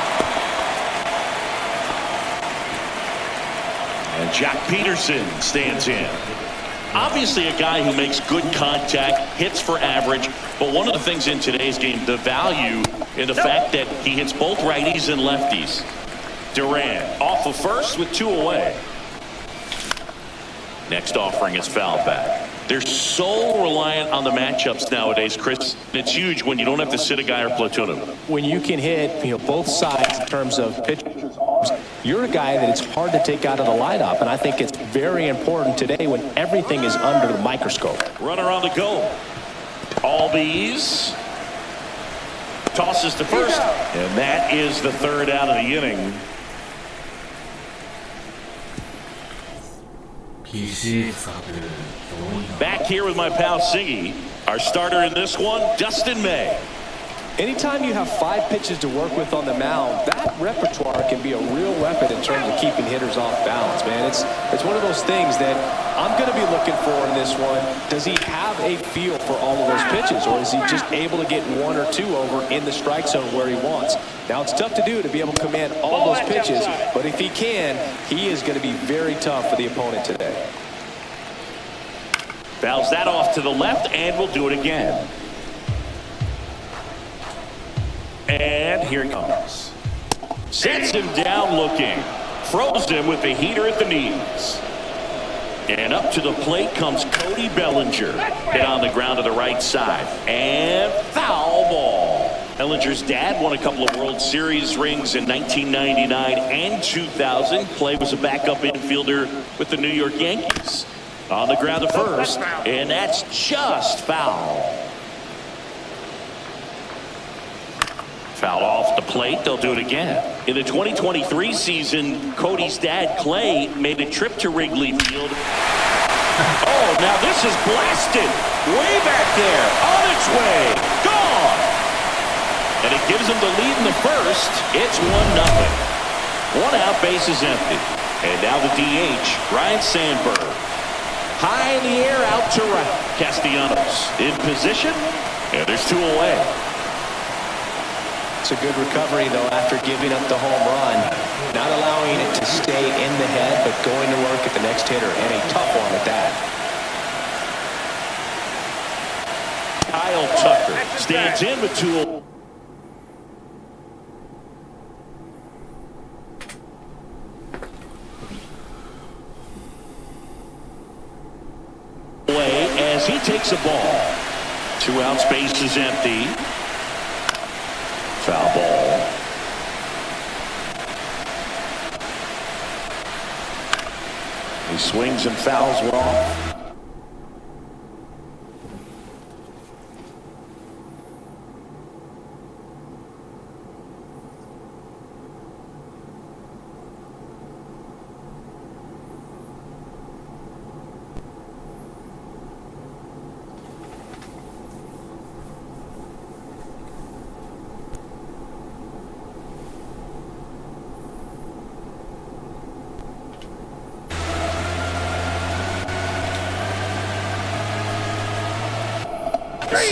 And Jack Peterson stands in. Obviously a guy who makes good contact, hits for average, but one of the things in today's game, the value in the fact that he hits both righties and lefties. Duran off of first with two away. Next offering is fouled back. They're so reliant on the matchups nowadays, Chris. It's huge when you don't have to sit a guy or platoon him. When you can hit, both sides in terms of pitchers, you're a guy that it's hard to take out of the lineup, and I think it's very important today when everything is under the microscope. Runner on the go. Albies tosses to first, and that is the third out of the inning. Back here with my pal Siggy, our starter in this one, Dustin May. Anytime you have 5 pitches to work with on the mound, that repertoire can be a real weapon in terms of keeping hitters off balance, man. It's one of those things that I'm going to be looking for in this one. Does he have a feel for all of those pitches, or is he just able to get 1 or 2 over in the strike zone where he wants? Now, it's tough to do to be able to command all those pitches, but if he can, he is going to be very tough for the opponent today. Fouls that off to the left, and will do it again. And here he comes. Sets him down looking. Froze him with the heater at the knees. And up to the plate comes Cody Bellinger. Hit on the ground to the right side. And foul ball. Bellinger's dad won a couple of World Series rings in 1999 and 2000. Clay was a backup infielder with the New York Yankees. On the ground to first, and that's just foul. Foul off the plate. They'll do it again. In the 2023 season, Cody's dad, Clay, made a trip to Wrigley Field. Oh, now this is blasted. Way back there. On its way. Gone. And it gives him the lead in the first. It's 1-0. One out, base is empty. And now the DH, Ryan Sandberg. High in the air, out to right. Castellanos in position, and there's 2 away. It's a good recovery, though, after giving up the home run. Not allowing it to stay in the head, but going to work at the next hitter, and a tough one at that. Kyle Tucker stands in with 2. As he takes a ball. 2 outs, base is empty. Foul ball. He swings and fouls off.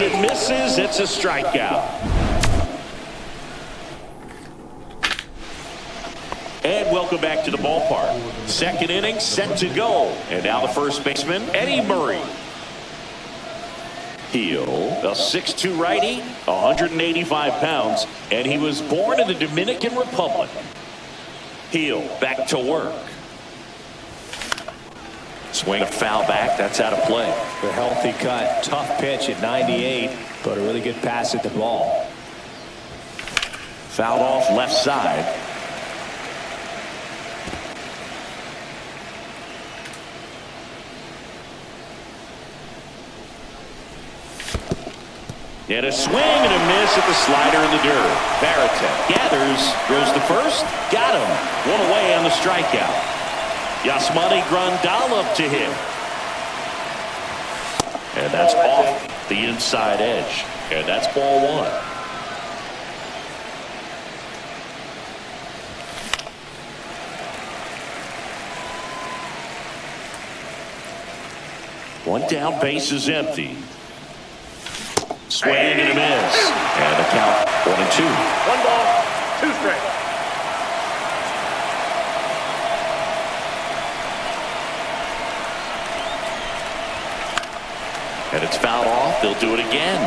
It misses. It's a strikeout. And welcome back to the ballpark. Second inning set to go. And now the first baseman, Eddie Murray. Heel, a 6'2" righty, 185 pounds, and he was born in the Dominican Republic. Heel, back to work. Swing a foul back. That's out of play. The healthy cut. Tough pitch at 98, but a really good pass at the ball. Fouled off left side. And a swing and a miss at the slider in the dirt. Barrett gathers, goes to first, got him. 1 away on the strikeout. Yasmani Grandal up to him. And that's off the inside edge. And that's ball 1. One down, base is empty. Swing and a miss. And the count 1-2. 1 ball, 2 strikes. And it's fouled off. They'll do it again.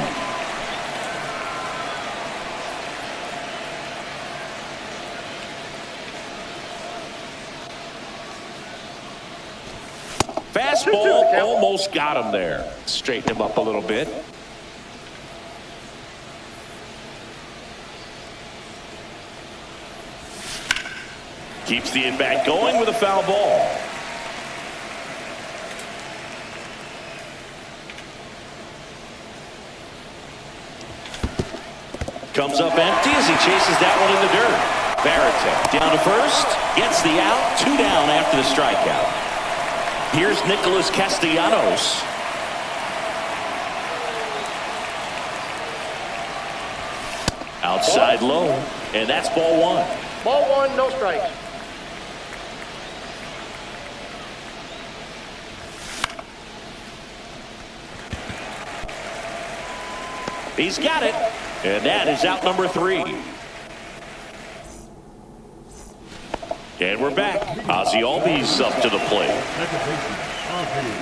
Fastball almost got him there. Straighten him up a little bit. Keeps the at-bat going with a foul ball. Comes up empty as he chases that one in the dirt. Barrett down to first. Gets the out. 2 down after the strikeout. Here's Nicholas Castellanos. Outside low. And that's ball 1. Ball 1, no strikes. He's got it. And that is out number 3. And we're back. Ozzie Albies up to the plate. Second baseman, Ozzie.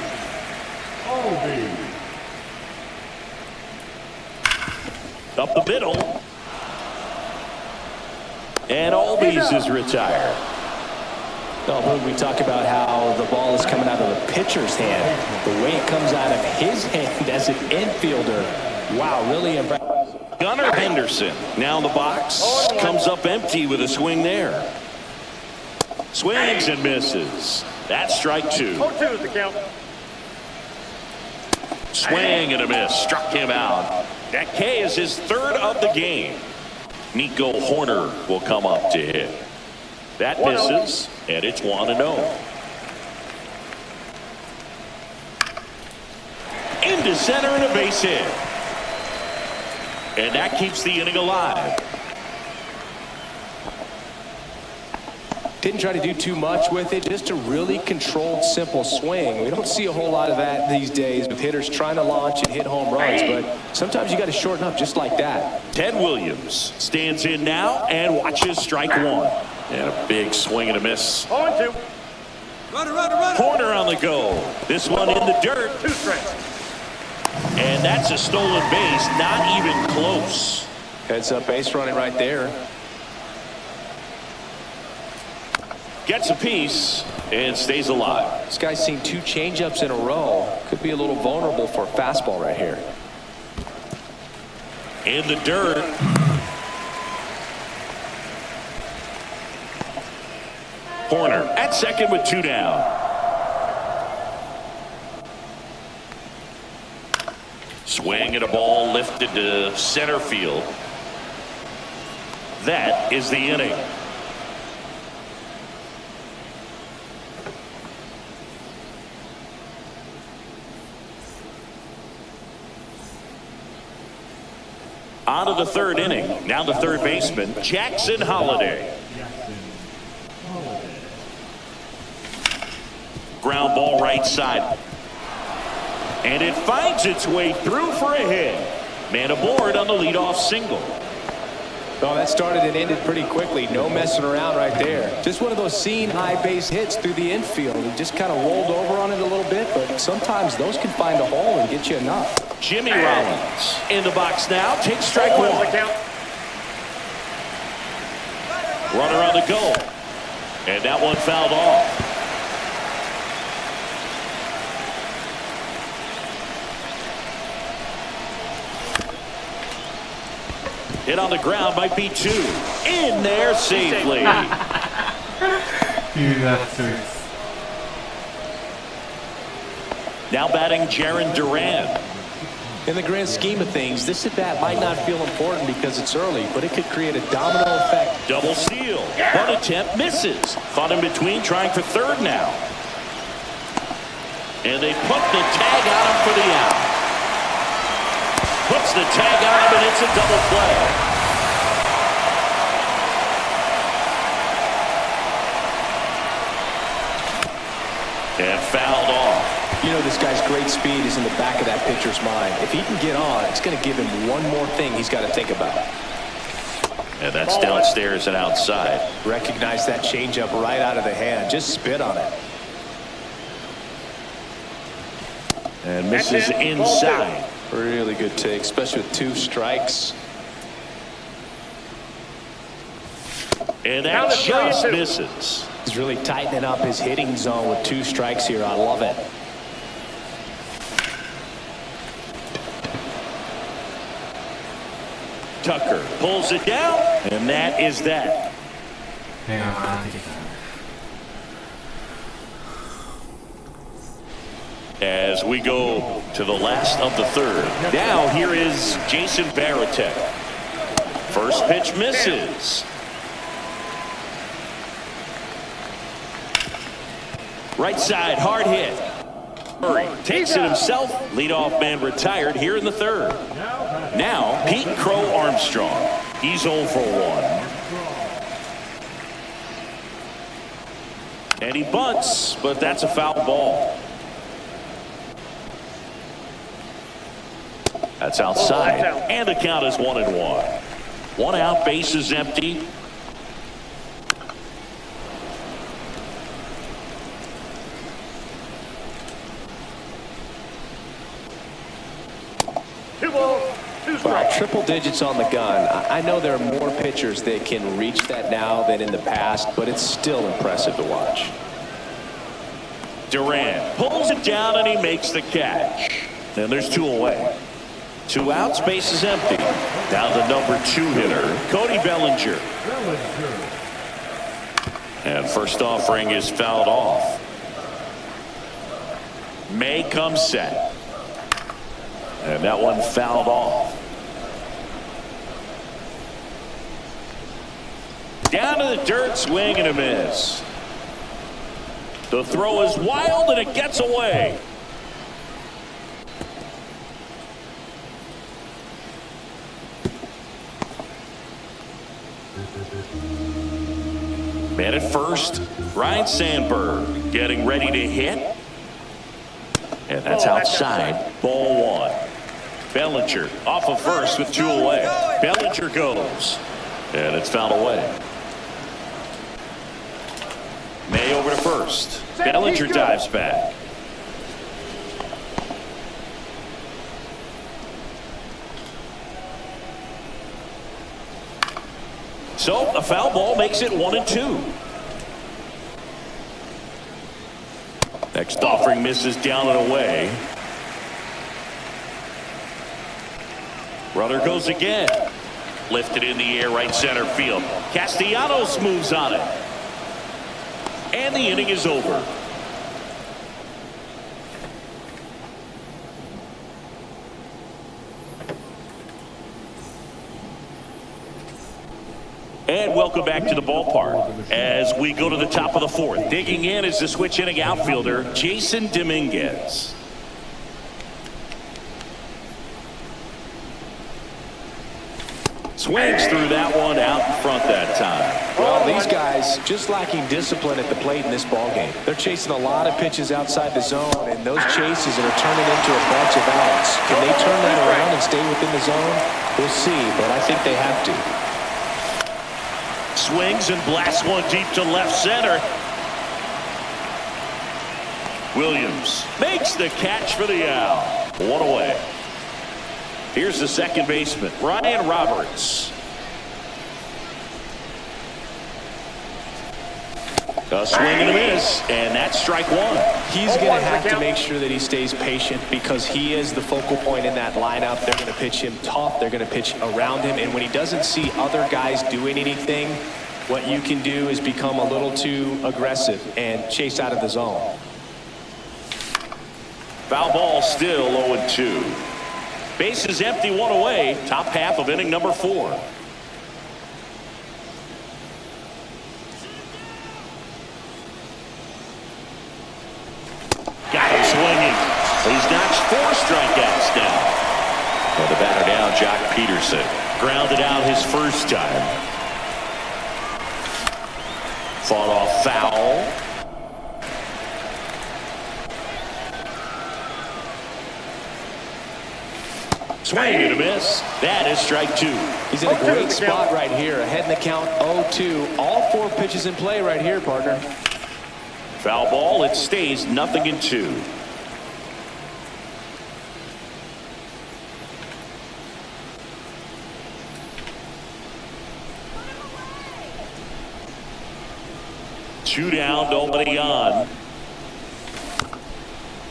Up the middle. And Albies is retired. Oh, Boone, we talk about how the ball is coming out of the pitcher's hand. The way it comes out of his hand as an infielder. Wow, really impressive. Gunnar Henderson now in the box. Comes up empty with a swing there. Swings and misses. That's strike 2. 0-2 is the count. Swing and a miss. Struck him out. That K is his 3rd of the game. Nico Horner will come up to hit. That misses, and it's 1-0. Into center and a base hit. And that keeps the inning alive. Didn't try to do too much with it, just a really controlled, simple swing. We don't see a whole lot of that these days with hitters trying to launch and hit home runs, but sometimes you got to shorten up just like that. Ted Williams stands in now and watches strike 1. And a big swing and a miss. 0-2. Horner on the go. This one in the dirt. 2 strikes. And that's a stolen base, not even close. Heads up base running right there. Gets a piece and stays alive. This guy's seen 2 changeups in a row. Could be a little vulnerable for a fastball right here. In the dirt. Horner at second with 2 down. Swing and a ball lifted to center field. That is the inning. On to the 3rd inning. Now the 3rd baseman, Jackson Holliday. Ground ball right side. And it finds its way through for a hit. Man aboard on the leadoff single. Oh, that started and ended pretty quickly. No messing around right there. Just one of those seen high base hits through the infield. He just kind of rolled over on it a little bit, but sometimes those can find a hole and get you enough. Jimmy Rollins in the box now. Takes strike 1. Runner on the go. And that one fouled off. Hit on the ground, might be 2. In there safely. Now batting Jarren Duran. In the grand scheme of things, this at-bat might not feel important because it's early, but it could create a domino effect. Double steal. One attempt misses. Caught in between, trying for 3rd now. And they put the tag on him for the out. Puts the tag on him, and it's a double play. And fouled off. You know, this guy's great speed is in the back of that pitcher's mind. If he can get on, it's going to give him one more thing he's got to think about. And that's downstairs and outside. Recognize that changeup right out of the hand. Just spit on it. And misses inside. Really good take, especially with 2 strikes. And that just misses. He's really tightening up his hitting zone with 2 strikes here. I love it. Tucker pulls it down, and that is that. As we go to the last of the 3rd. Now here is Jason Varitek. First pitch misses. Right side, hard hit. Murray takes it himself. Leadoff man retired here in the 3rd. Now Pete Crow Armstrong. He's 0 for 1. And he bunts, but that's a foul ball. That's outside. And the count is 1-1. 1 out, base is empty. balls, 2 Wow, strikes. triple digits on the gun. I know there are more pitchers that can reach that now than in the past, but it's still impressive to watch. Durant pulls it down and he makes the catch. And there's 2 away. 2 outs, base is empty. Now the number 2 hitter, Cody Bellinger. And first offering is fouled off. May comes set. And that one fouled off. Down to the dirt, swing and a miss. The throw is wild and it gets away. Man at first, Ryan Sandberg getting ready to hit. And that's outside. Ball 1. Bellinger off of first with 2 away. Bellinger goes. And it's fouled away. May over to first. Bellinger dives back. So a foul ball makes it 1-2. Next offering misses down and away. Runner goes again. Lifted in the air, right center field. Castellanos moves on it. And the inning is over. And welcome back to the ballpark as we go to the top of the 4th. Digging in is the switch inning outfielder, Jason Dominguez. Swings through that one out in front that time. Well, these guys just lacking discipline at the plate in this ballgame. They're chasing a lot of pitches outside the zone, and those chases are turning into a bunch of outs. Can they turn that around and stay within the zone? We'll see, but I think they have to. Swings and blasts one deep to left center. Williams makes the catch for the out. 1 away. Here's the second baseman, Ryan Roberts. A swing and a miss, and that's strike 1. He's going to have to make sure that he stays patient because he is the focal point in that lineup. They're going to pitch him tough. They're going to pitch around him. And when he doesn't see other guys doing anything, what you can do is become a little too aggressive and chase out of the zone. Foul ball still 0-2. Base is empty, 1 away. Top half of inning number 4. Got him swinging. He's notched 4 strikeouts now. And the batter down, Jock Peterson. Grounded out his first time. Fought off foul. Swing and a miss. That is strike 2. He's in a great spot right here. Ahead in the count, 0-2. All 4 pitches in play right here, partner. Foul ball. It stays 0-2. Two down, nobody on.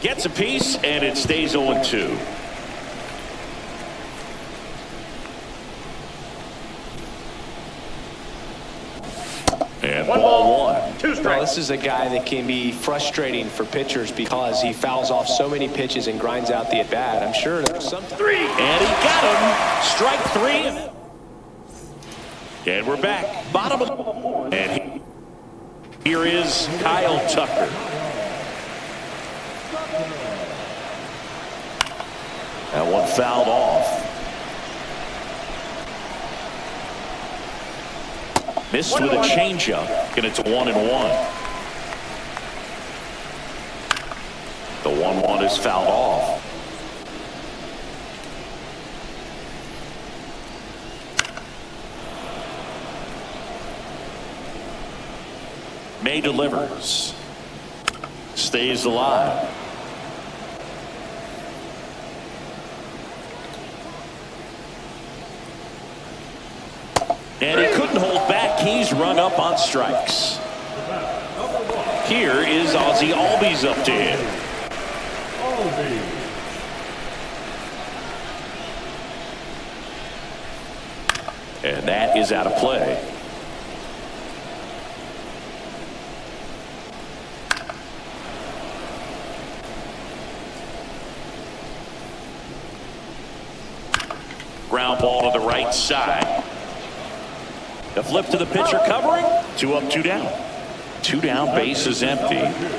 Gets a piece, and it stays 0-2. And ball 1. 2 strikes. Well, this is a guy that can be frustrating for pitchers because he fouls off so many pitches and grinds out the at-bat. I'm sure there's something. 3. And he got him. Strike 3. And we're back. Bottom of. And here is Kyle Tucker. That one fouled off. Missed with a changeup, and it's 1-1. The 1-1 is fouled off. May delivers. Stays alive. And he couldn't hold back. He's rung up on strikes. Here is Ozzie Albies up to hit. And that is out of play. Ground ball to the right side. The flip to the pitcher covering. 2 up, 2 down. 2 down, base is empty.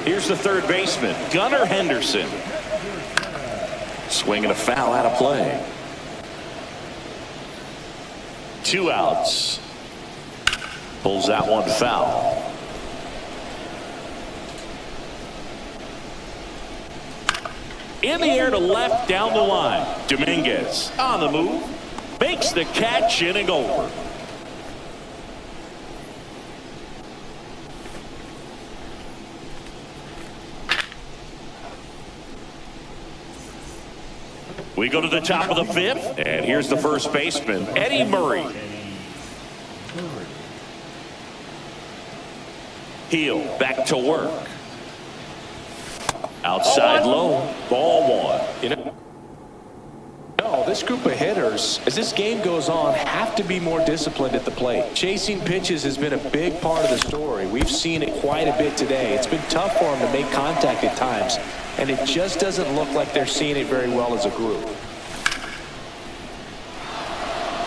Here's the third baseman, Gunnar Henderson. Swinging a foul out of play. 2 outs. Pulls that one foul. In the air to left down the line. Dominguez on the move. Makes the catch, inning over. We go to the top of the 5th, and here's the first baseman, Eddie Murray. Heel back to work. Outside low, ball 1. This group of hitters, as this game goes on, have to be more disciplined at the plate. Chasing pitches has been a big part of the story. We've seen it quite a bit today. It's been tough for them to make contact at times, and it just doesn't look like they're seeing it very well as a group.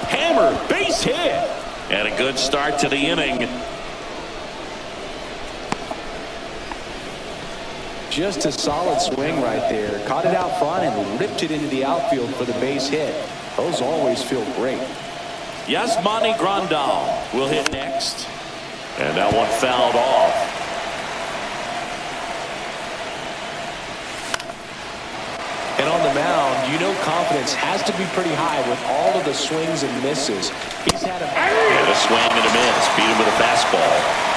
Hammer, base hit. And a good start to the inning. Just a solid swing right there. Caught it out front and ripped it into the outfield for the base hit. Those always feel great. Yasmani Grandal will hit next. And that one fouled off. And on the mound, you know confidence has to be pretty high with all of the swings and misses. He's had a swing and a miss. Beat him with a fastball.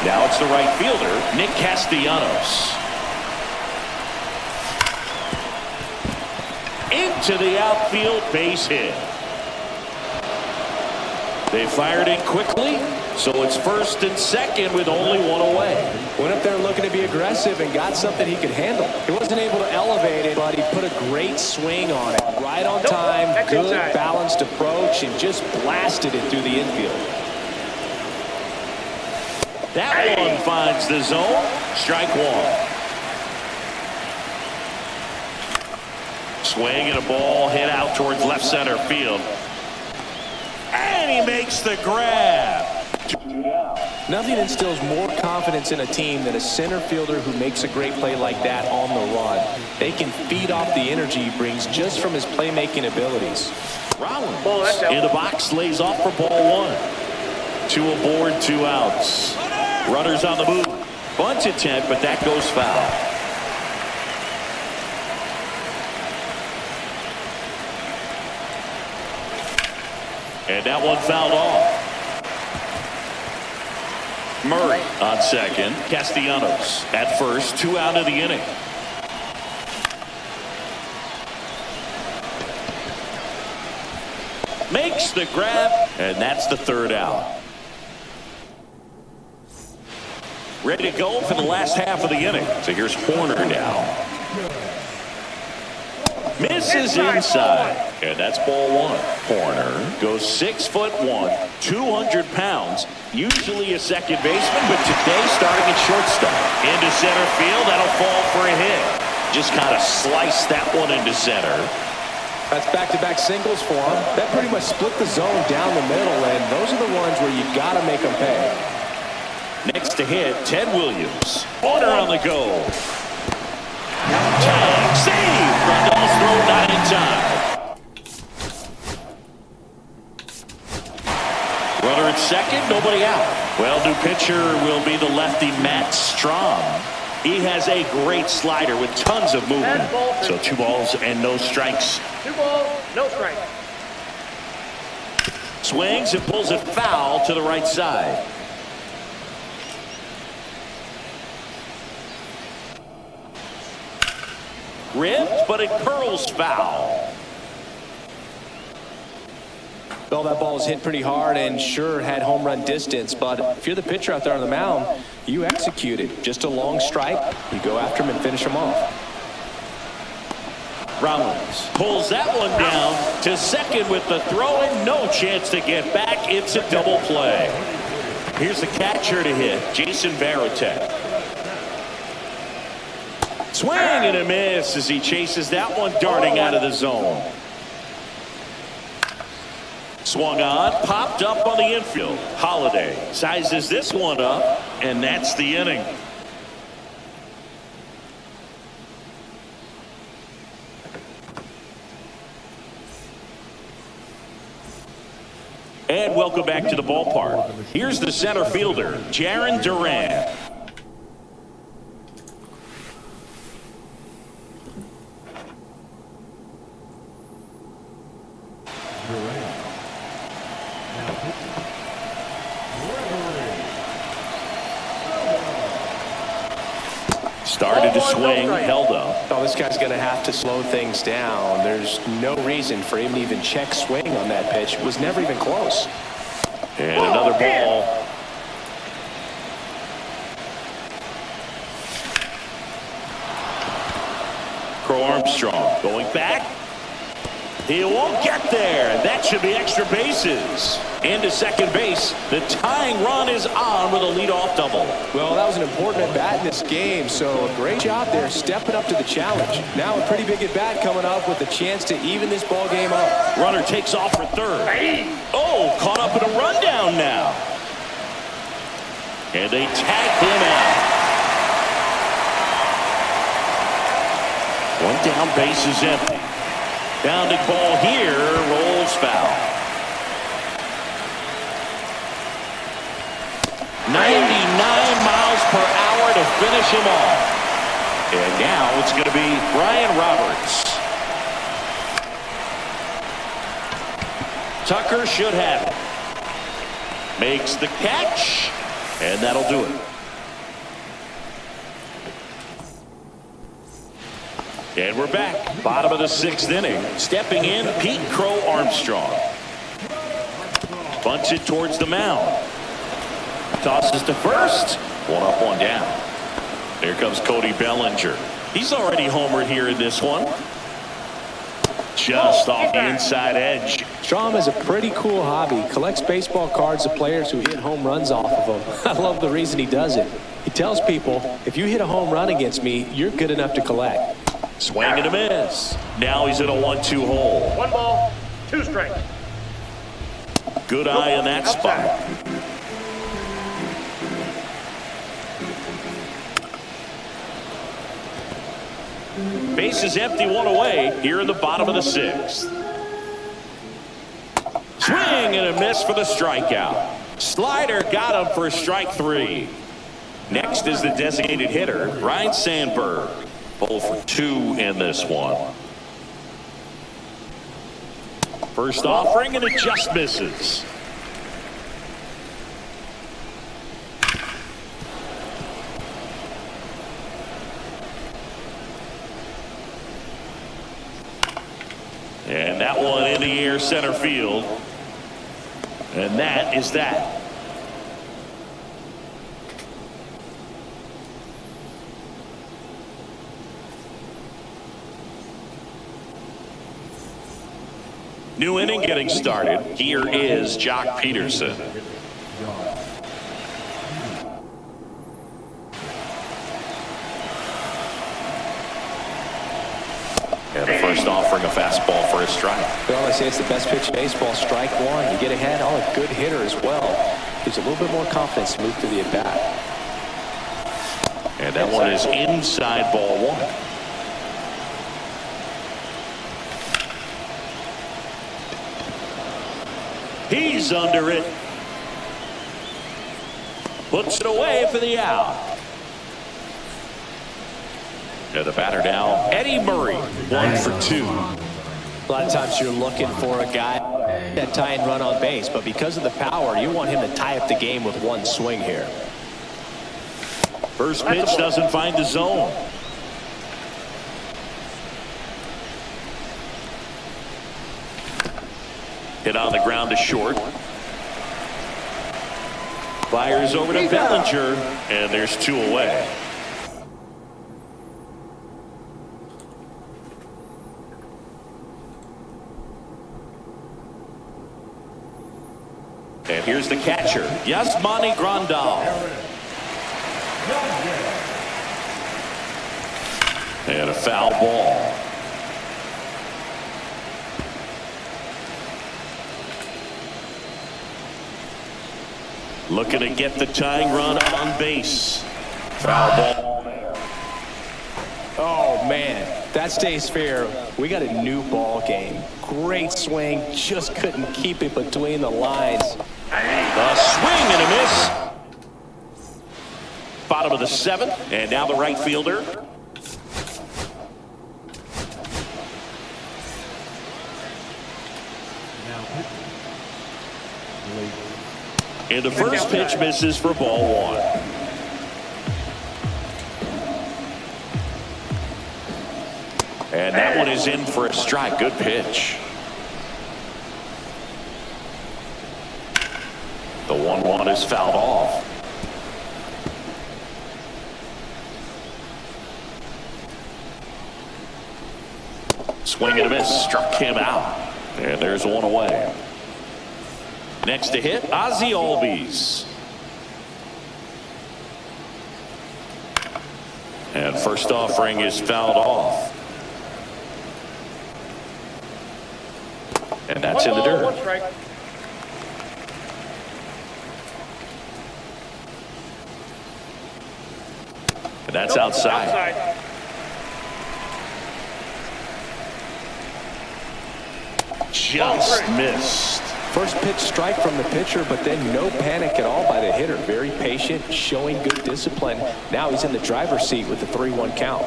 Now it's the right fielder, Nick Castellanos. Into the outfield, base hit. They fired in quickly, so it's first and second with only 1 away. Went up there looking to be aggressive and got something he could handle. He wasn't able to elevate it, but he put a great swing on it. Right on time, good balanced approach, and just blasted it through the infield. That one finds the zone. Strike 1. Swing and a ball hit out towards left center field. And he makes the grab. Nothing instills more confidence in a team than a center fielder who makes a great play like that on the run. They can feed off the energy he brings just from his playmaking abilities. Rollins in the box, lays off for ball 1. 2 aboard, 2 outs. Runners on the move. Bunt attempt, but that goes foul. And that one fouled off. Murray on second. Castellanos at first. 2 out of the inning. Makes the grab, and that's the 3rd out. Ready to go for the last half of the inning. So here's Horner now. Misses inside. And that's ball 1. Horner goes 6'1", 200 pounds. Usually a second baseman, but today starting at shortstop. Into center field. That'll fall for a hit. Just kind of sliced that one into center. That's back-to-back singles for him. That pretty much split the zone down the middle, and those are the ones where you got to make them pay. Next to hit, Ted Williams. Horner on the go. Tag, save. Rundle's throw not in time. Runner at second, nobody out. Well, new pitcher will be the lefty Matt Strom. He has a great slider with tons of movement. So 2 balls and no strikes. 2 balls, no strikes. Swings and pulls it foul to the right side. Ripped, but it curls foul. Well, that ball was hit pretty hard and sure had home run distance, but if you're the pitcher out there on the mound, you execute it. Just a long strike, you go after him and finish him off. Rollins pulls that one down to second with the throw and no chance to get back. It's a double play. Here's the catcher to hit, Jason Varitek. Swing and a miss as he chases that one darting out of the zone. Swung on, popped up on the infield. Holiday sizes this one up, and that's the inning. And welcome back to the ballpark. Here's the center fielder, Jarren Duran. Started to swing, held up. Oh, this guy's going to have to slow things down. There's no reason for him to even check swing on that pitch. It was never even close. And another ball. Crow Armstrong going back. He won't get there. That should be extra bases. Into second base. The tying run is on with a leadoff double. Well, that was an important at-bat in this game, so great job there stepping up to the challenge. Now a pretty big at-bat coming up with a chance to even this ball game up. Runner takes off for third. Oh, caught up in a rundown now. And they tag him out. One down, base is empty. Bounding ball here, rolls foul. 99 miles per hour to finish him off. And now it's going to be Brian Roberts. Tucker should have it. Makes the catch, and that'll do it. And we're back. Bottom of the sixth inning. Stepping in, Pete Crow Armstrong. Bunts it towards the mound. Tosses to first. One up, one down. Here comes Cody Bellinger. He's already homered here in this one. Just off the inside edge. Strom has a pretty cool hobby. Collects baseball cards of players who hit home runs off of them. I love the reason he does it. He tells people, if you hit a home run against me, you're good enough to collect. Swing and a miss. Now he's in a 1-2 hole. 1 ball, 2 strikes. Good eye in that spot. Base is empty, one away here in the bottom of the sixth. Swing and a miss for the strikeout. Slider got him for strike 3. Next is the designated hitter, Ryan Sandberg. 0 for 2 in this one. First offering, and it just misses. And that one in the air center field. And that is that. New inning getting started. Here is Jock Peterson. And the first offering a fastball for a strike. Well, I say it's the best pitch in baseball. Strike 1. You get ahead. Oh, a good hitter as well. Gives a little bit more confidence to move through the at-bat. And that one is inside ball 1. He's under it. Puts it away for the out. And the batter now, Eddie Murray, 1 for 2. A lot of times you're looking for a guy that tying run on base, but because of the power, you want him to tie up the game with one swing here. First pitch doesn't find the zone. Hit on the ground to short. Fires over to Bellinger, and there's 2 away. And here's the catcher, Yasmani Grandal. And a foul ball. Looking to get the tying run on base. Foul ball. Oh, man, that stays fair. We got a new ball game. Great swing, just couldn't keep it between the lines. A swing and a miss. Bottom of the 7th, and now the right fielder. And the first pitch misses for ball 1. And that one is in for a strike. Good pitch. The 1-1 is fouled off. Swing and a miss. Struck him out. And there's 1 away. Next to hit, Ozzie Albies. And first offering is fouled off. And that's in the dirt. 1 strike. And that's outside. Just missed. First pitch strike from the pitcher, but then no panic at all by the hitter. Very patient, showing good discipline. Now he's in the driver's seat with the 3-1 count.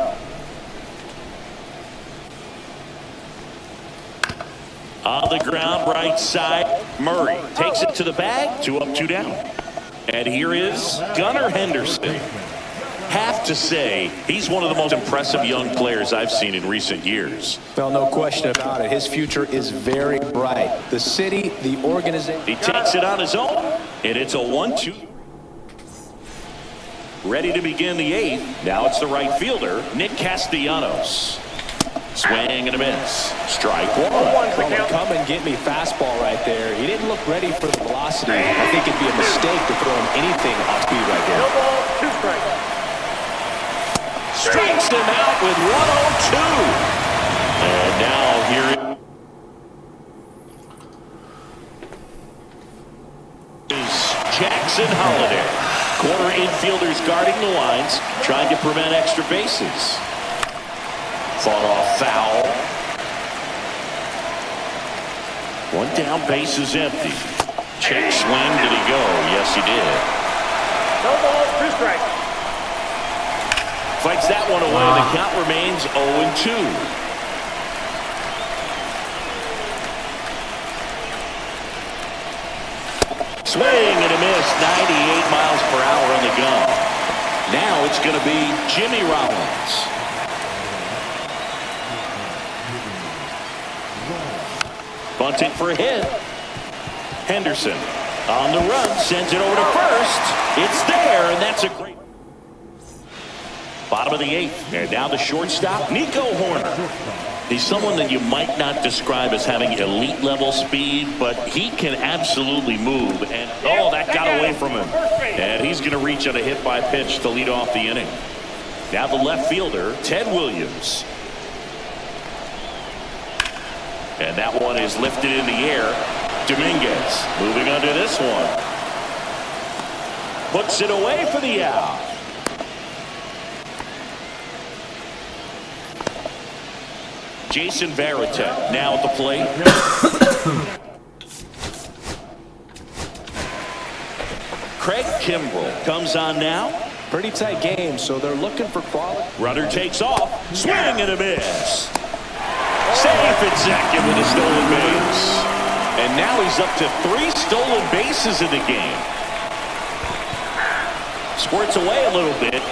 On the ground, right side, Murray takes it to the bag, 2 up, 2 down. And here is Gunnar Henderson. Have to say, he's one of the most impressive young players I've seen in recent years. Well, no question about it. His future is very bright. The city, the organization. He takes it on his own, and it's a 1-2. Ready to begin the 8th. Now it's the right fielder, Nick Castellanos. Swing and a miss. Strike 1. Well, come and get me fastball right there. He didn't look ready for the velocity. I think it'd be a mistake to throw him anything off speed right there. No ball, 2 strikes. Strikes him out with 102. And now here is Jackson Holliday. Corner infielders guarding the lines, trying to prevent extra bases. Fought off foul. 1 down, base is empty. Check swing, did he go? Yes, he did. No ball, 2 strikes. Fights that one away. The count remains 0-2. Swing and a miss. 98 miles per hour on the gun. Now it's going to be Jimmy Rollins. Bunting for a hit. Henderson on the run, sends it over to first. It's there, and that's a great. Bottom of the 8th, and now the shortstop, Nico Horner. He's someone that you might not describe as having elite level speed, but he can absolutely move. And oh, that got away from him. And he's going to reach on a hit by pitch to lead off the inning. Now the left fielder, Ted Williams. And that one is lifted in the air. Dominguez moving under this one. Puts it away for the out. Jason Varitek now at the plate. Craig Kimbrell comes on now. Pretty tight game, so they're looking for quality. Runner takes off. Swing and a miss. Safe at second with a stolen base. And now he's up to 3 stolen bases in the game. Squirts away a little bit.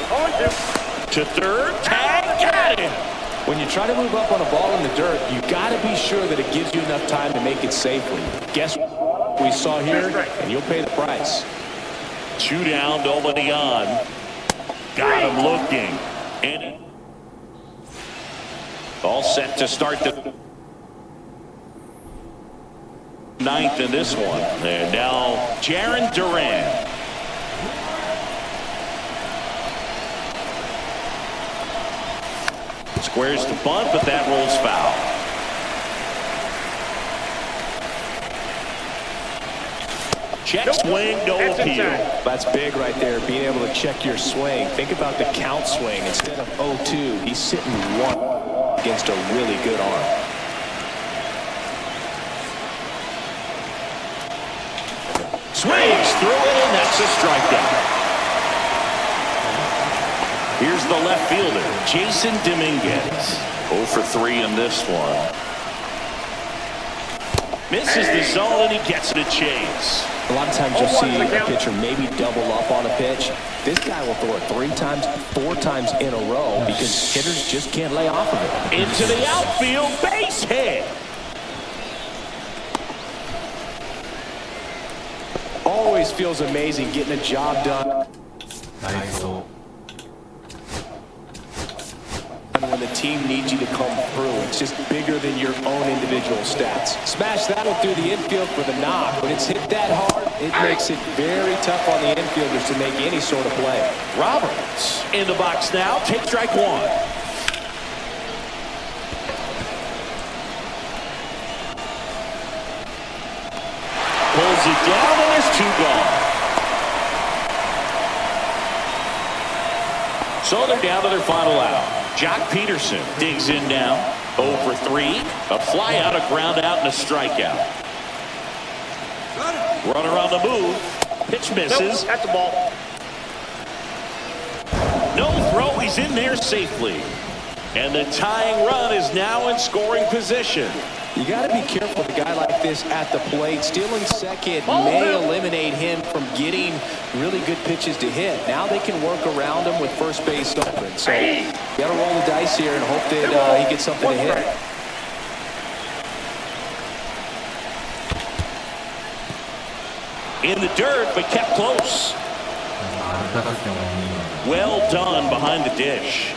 To third. Tag. Got him. When you try to move up on a ball in the dirt, you got to be sure that it gives you enough time to make it safely. Guess what we saw here, and you'll pay the price. 2 down, nobody on. Got him looking. And all set to start the 9th in this one. And now Jaron Duran. Squares the bunt, but that rolls foul. Check swing, no appeal. That's big right there, being able to check your swing. Think about the count swing. Instead of 0-2, he's sitting 1 against a really good arm. Swings through it, and that's a strikeout. Here's the left fielder, Jason Dominguez. 0 for 3 in this one. Misses the zone, and he gets the chase. A lot of times you'll see a pitcher maybe double up on a pitch. This guy will throw it 3 times, 4 times in a row because hitters just can't lay off of it. Into the outfield, base hit. Always feels amazing getting a job done when the team needs you to come through. It's just bigger than your own individual stats. Smash that one through the infield for the knock. When it's hit that hard, it makes it very tough on the infielders to make any sort of play. Roberts in the box now. Take strike 1. Pulls it down, and there's 2 gone. So they're down to their final out. Jock Peterson digs in now. 0 for 3. A fly out, a ground out, and a strikeout. Runner on the move. Pitch misses. Nope, that's the ball. No throw. He's in there safely. And the tying run is now in scoring position. You got to be careful with a guy like this at the plate. Stealing second may eliminate him from getting really good pitches to hit. Now they can work around him with first base open. So you got to roll the dice here and hope that he gets something to hit. In the dirt, but kept close. Well done behind the dish.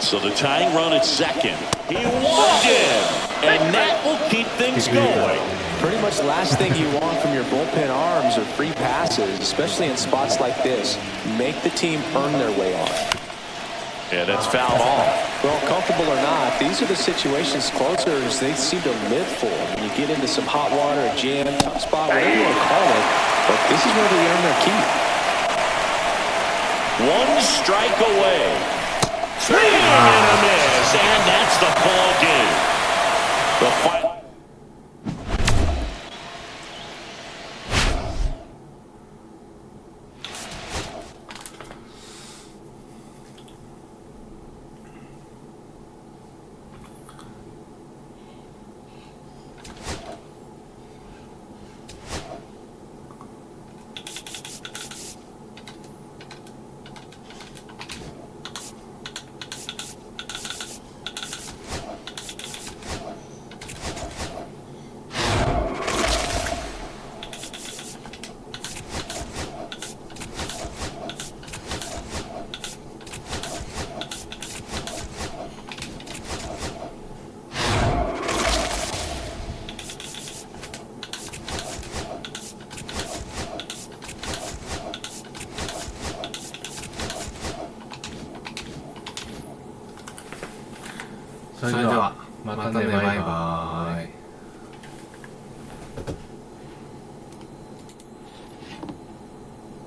So the tying run at second. He walked in, and that will keep things going. Pretty much last thing you want from your bullpen arms are free passes, especially in spots like this. Make the team earn their way on. Yeah, that's foul off. Well, comfortable or not, these are the situations closers they seem to live for. When you get into some hot water, a jam, tough spot, whatever you want to call it, but this is where they earn their keep. 1 strike away. Swing and a miss, and that's the ball game. The final.それではまたね、バイバーイ。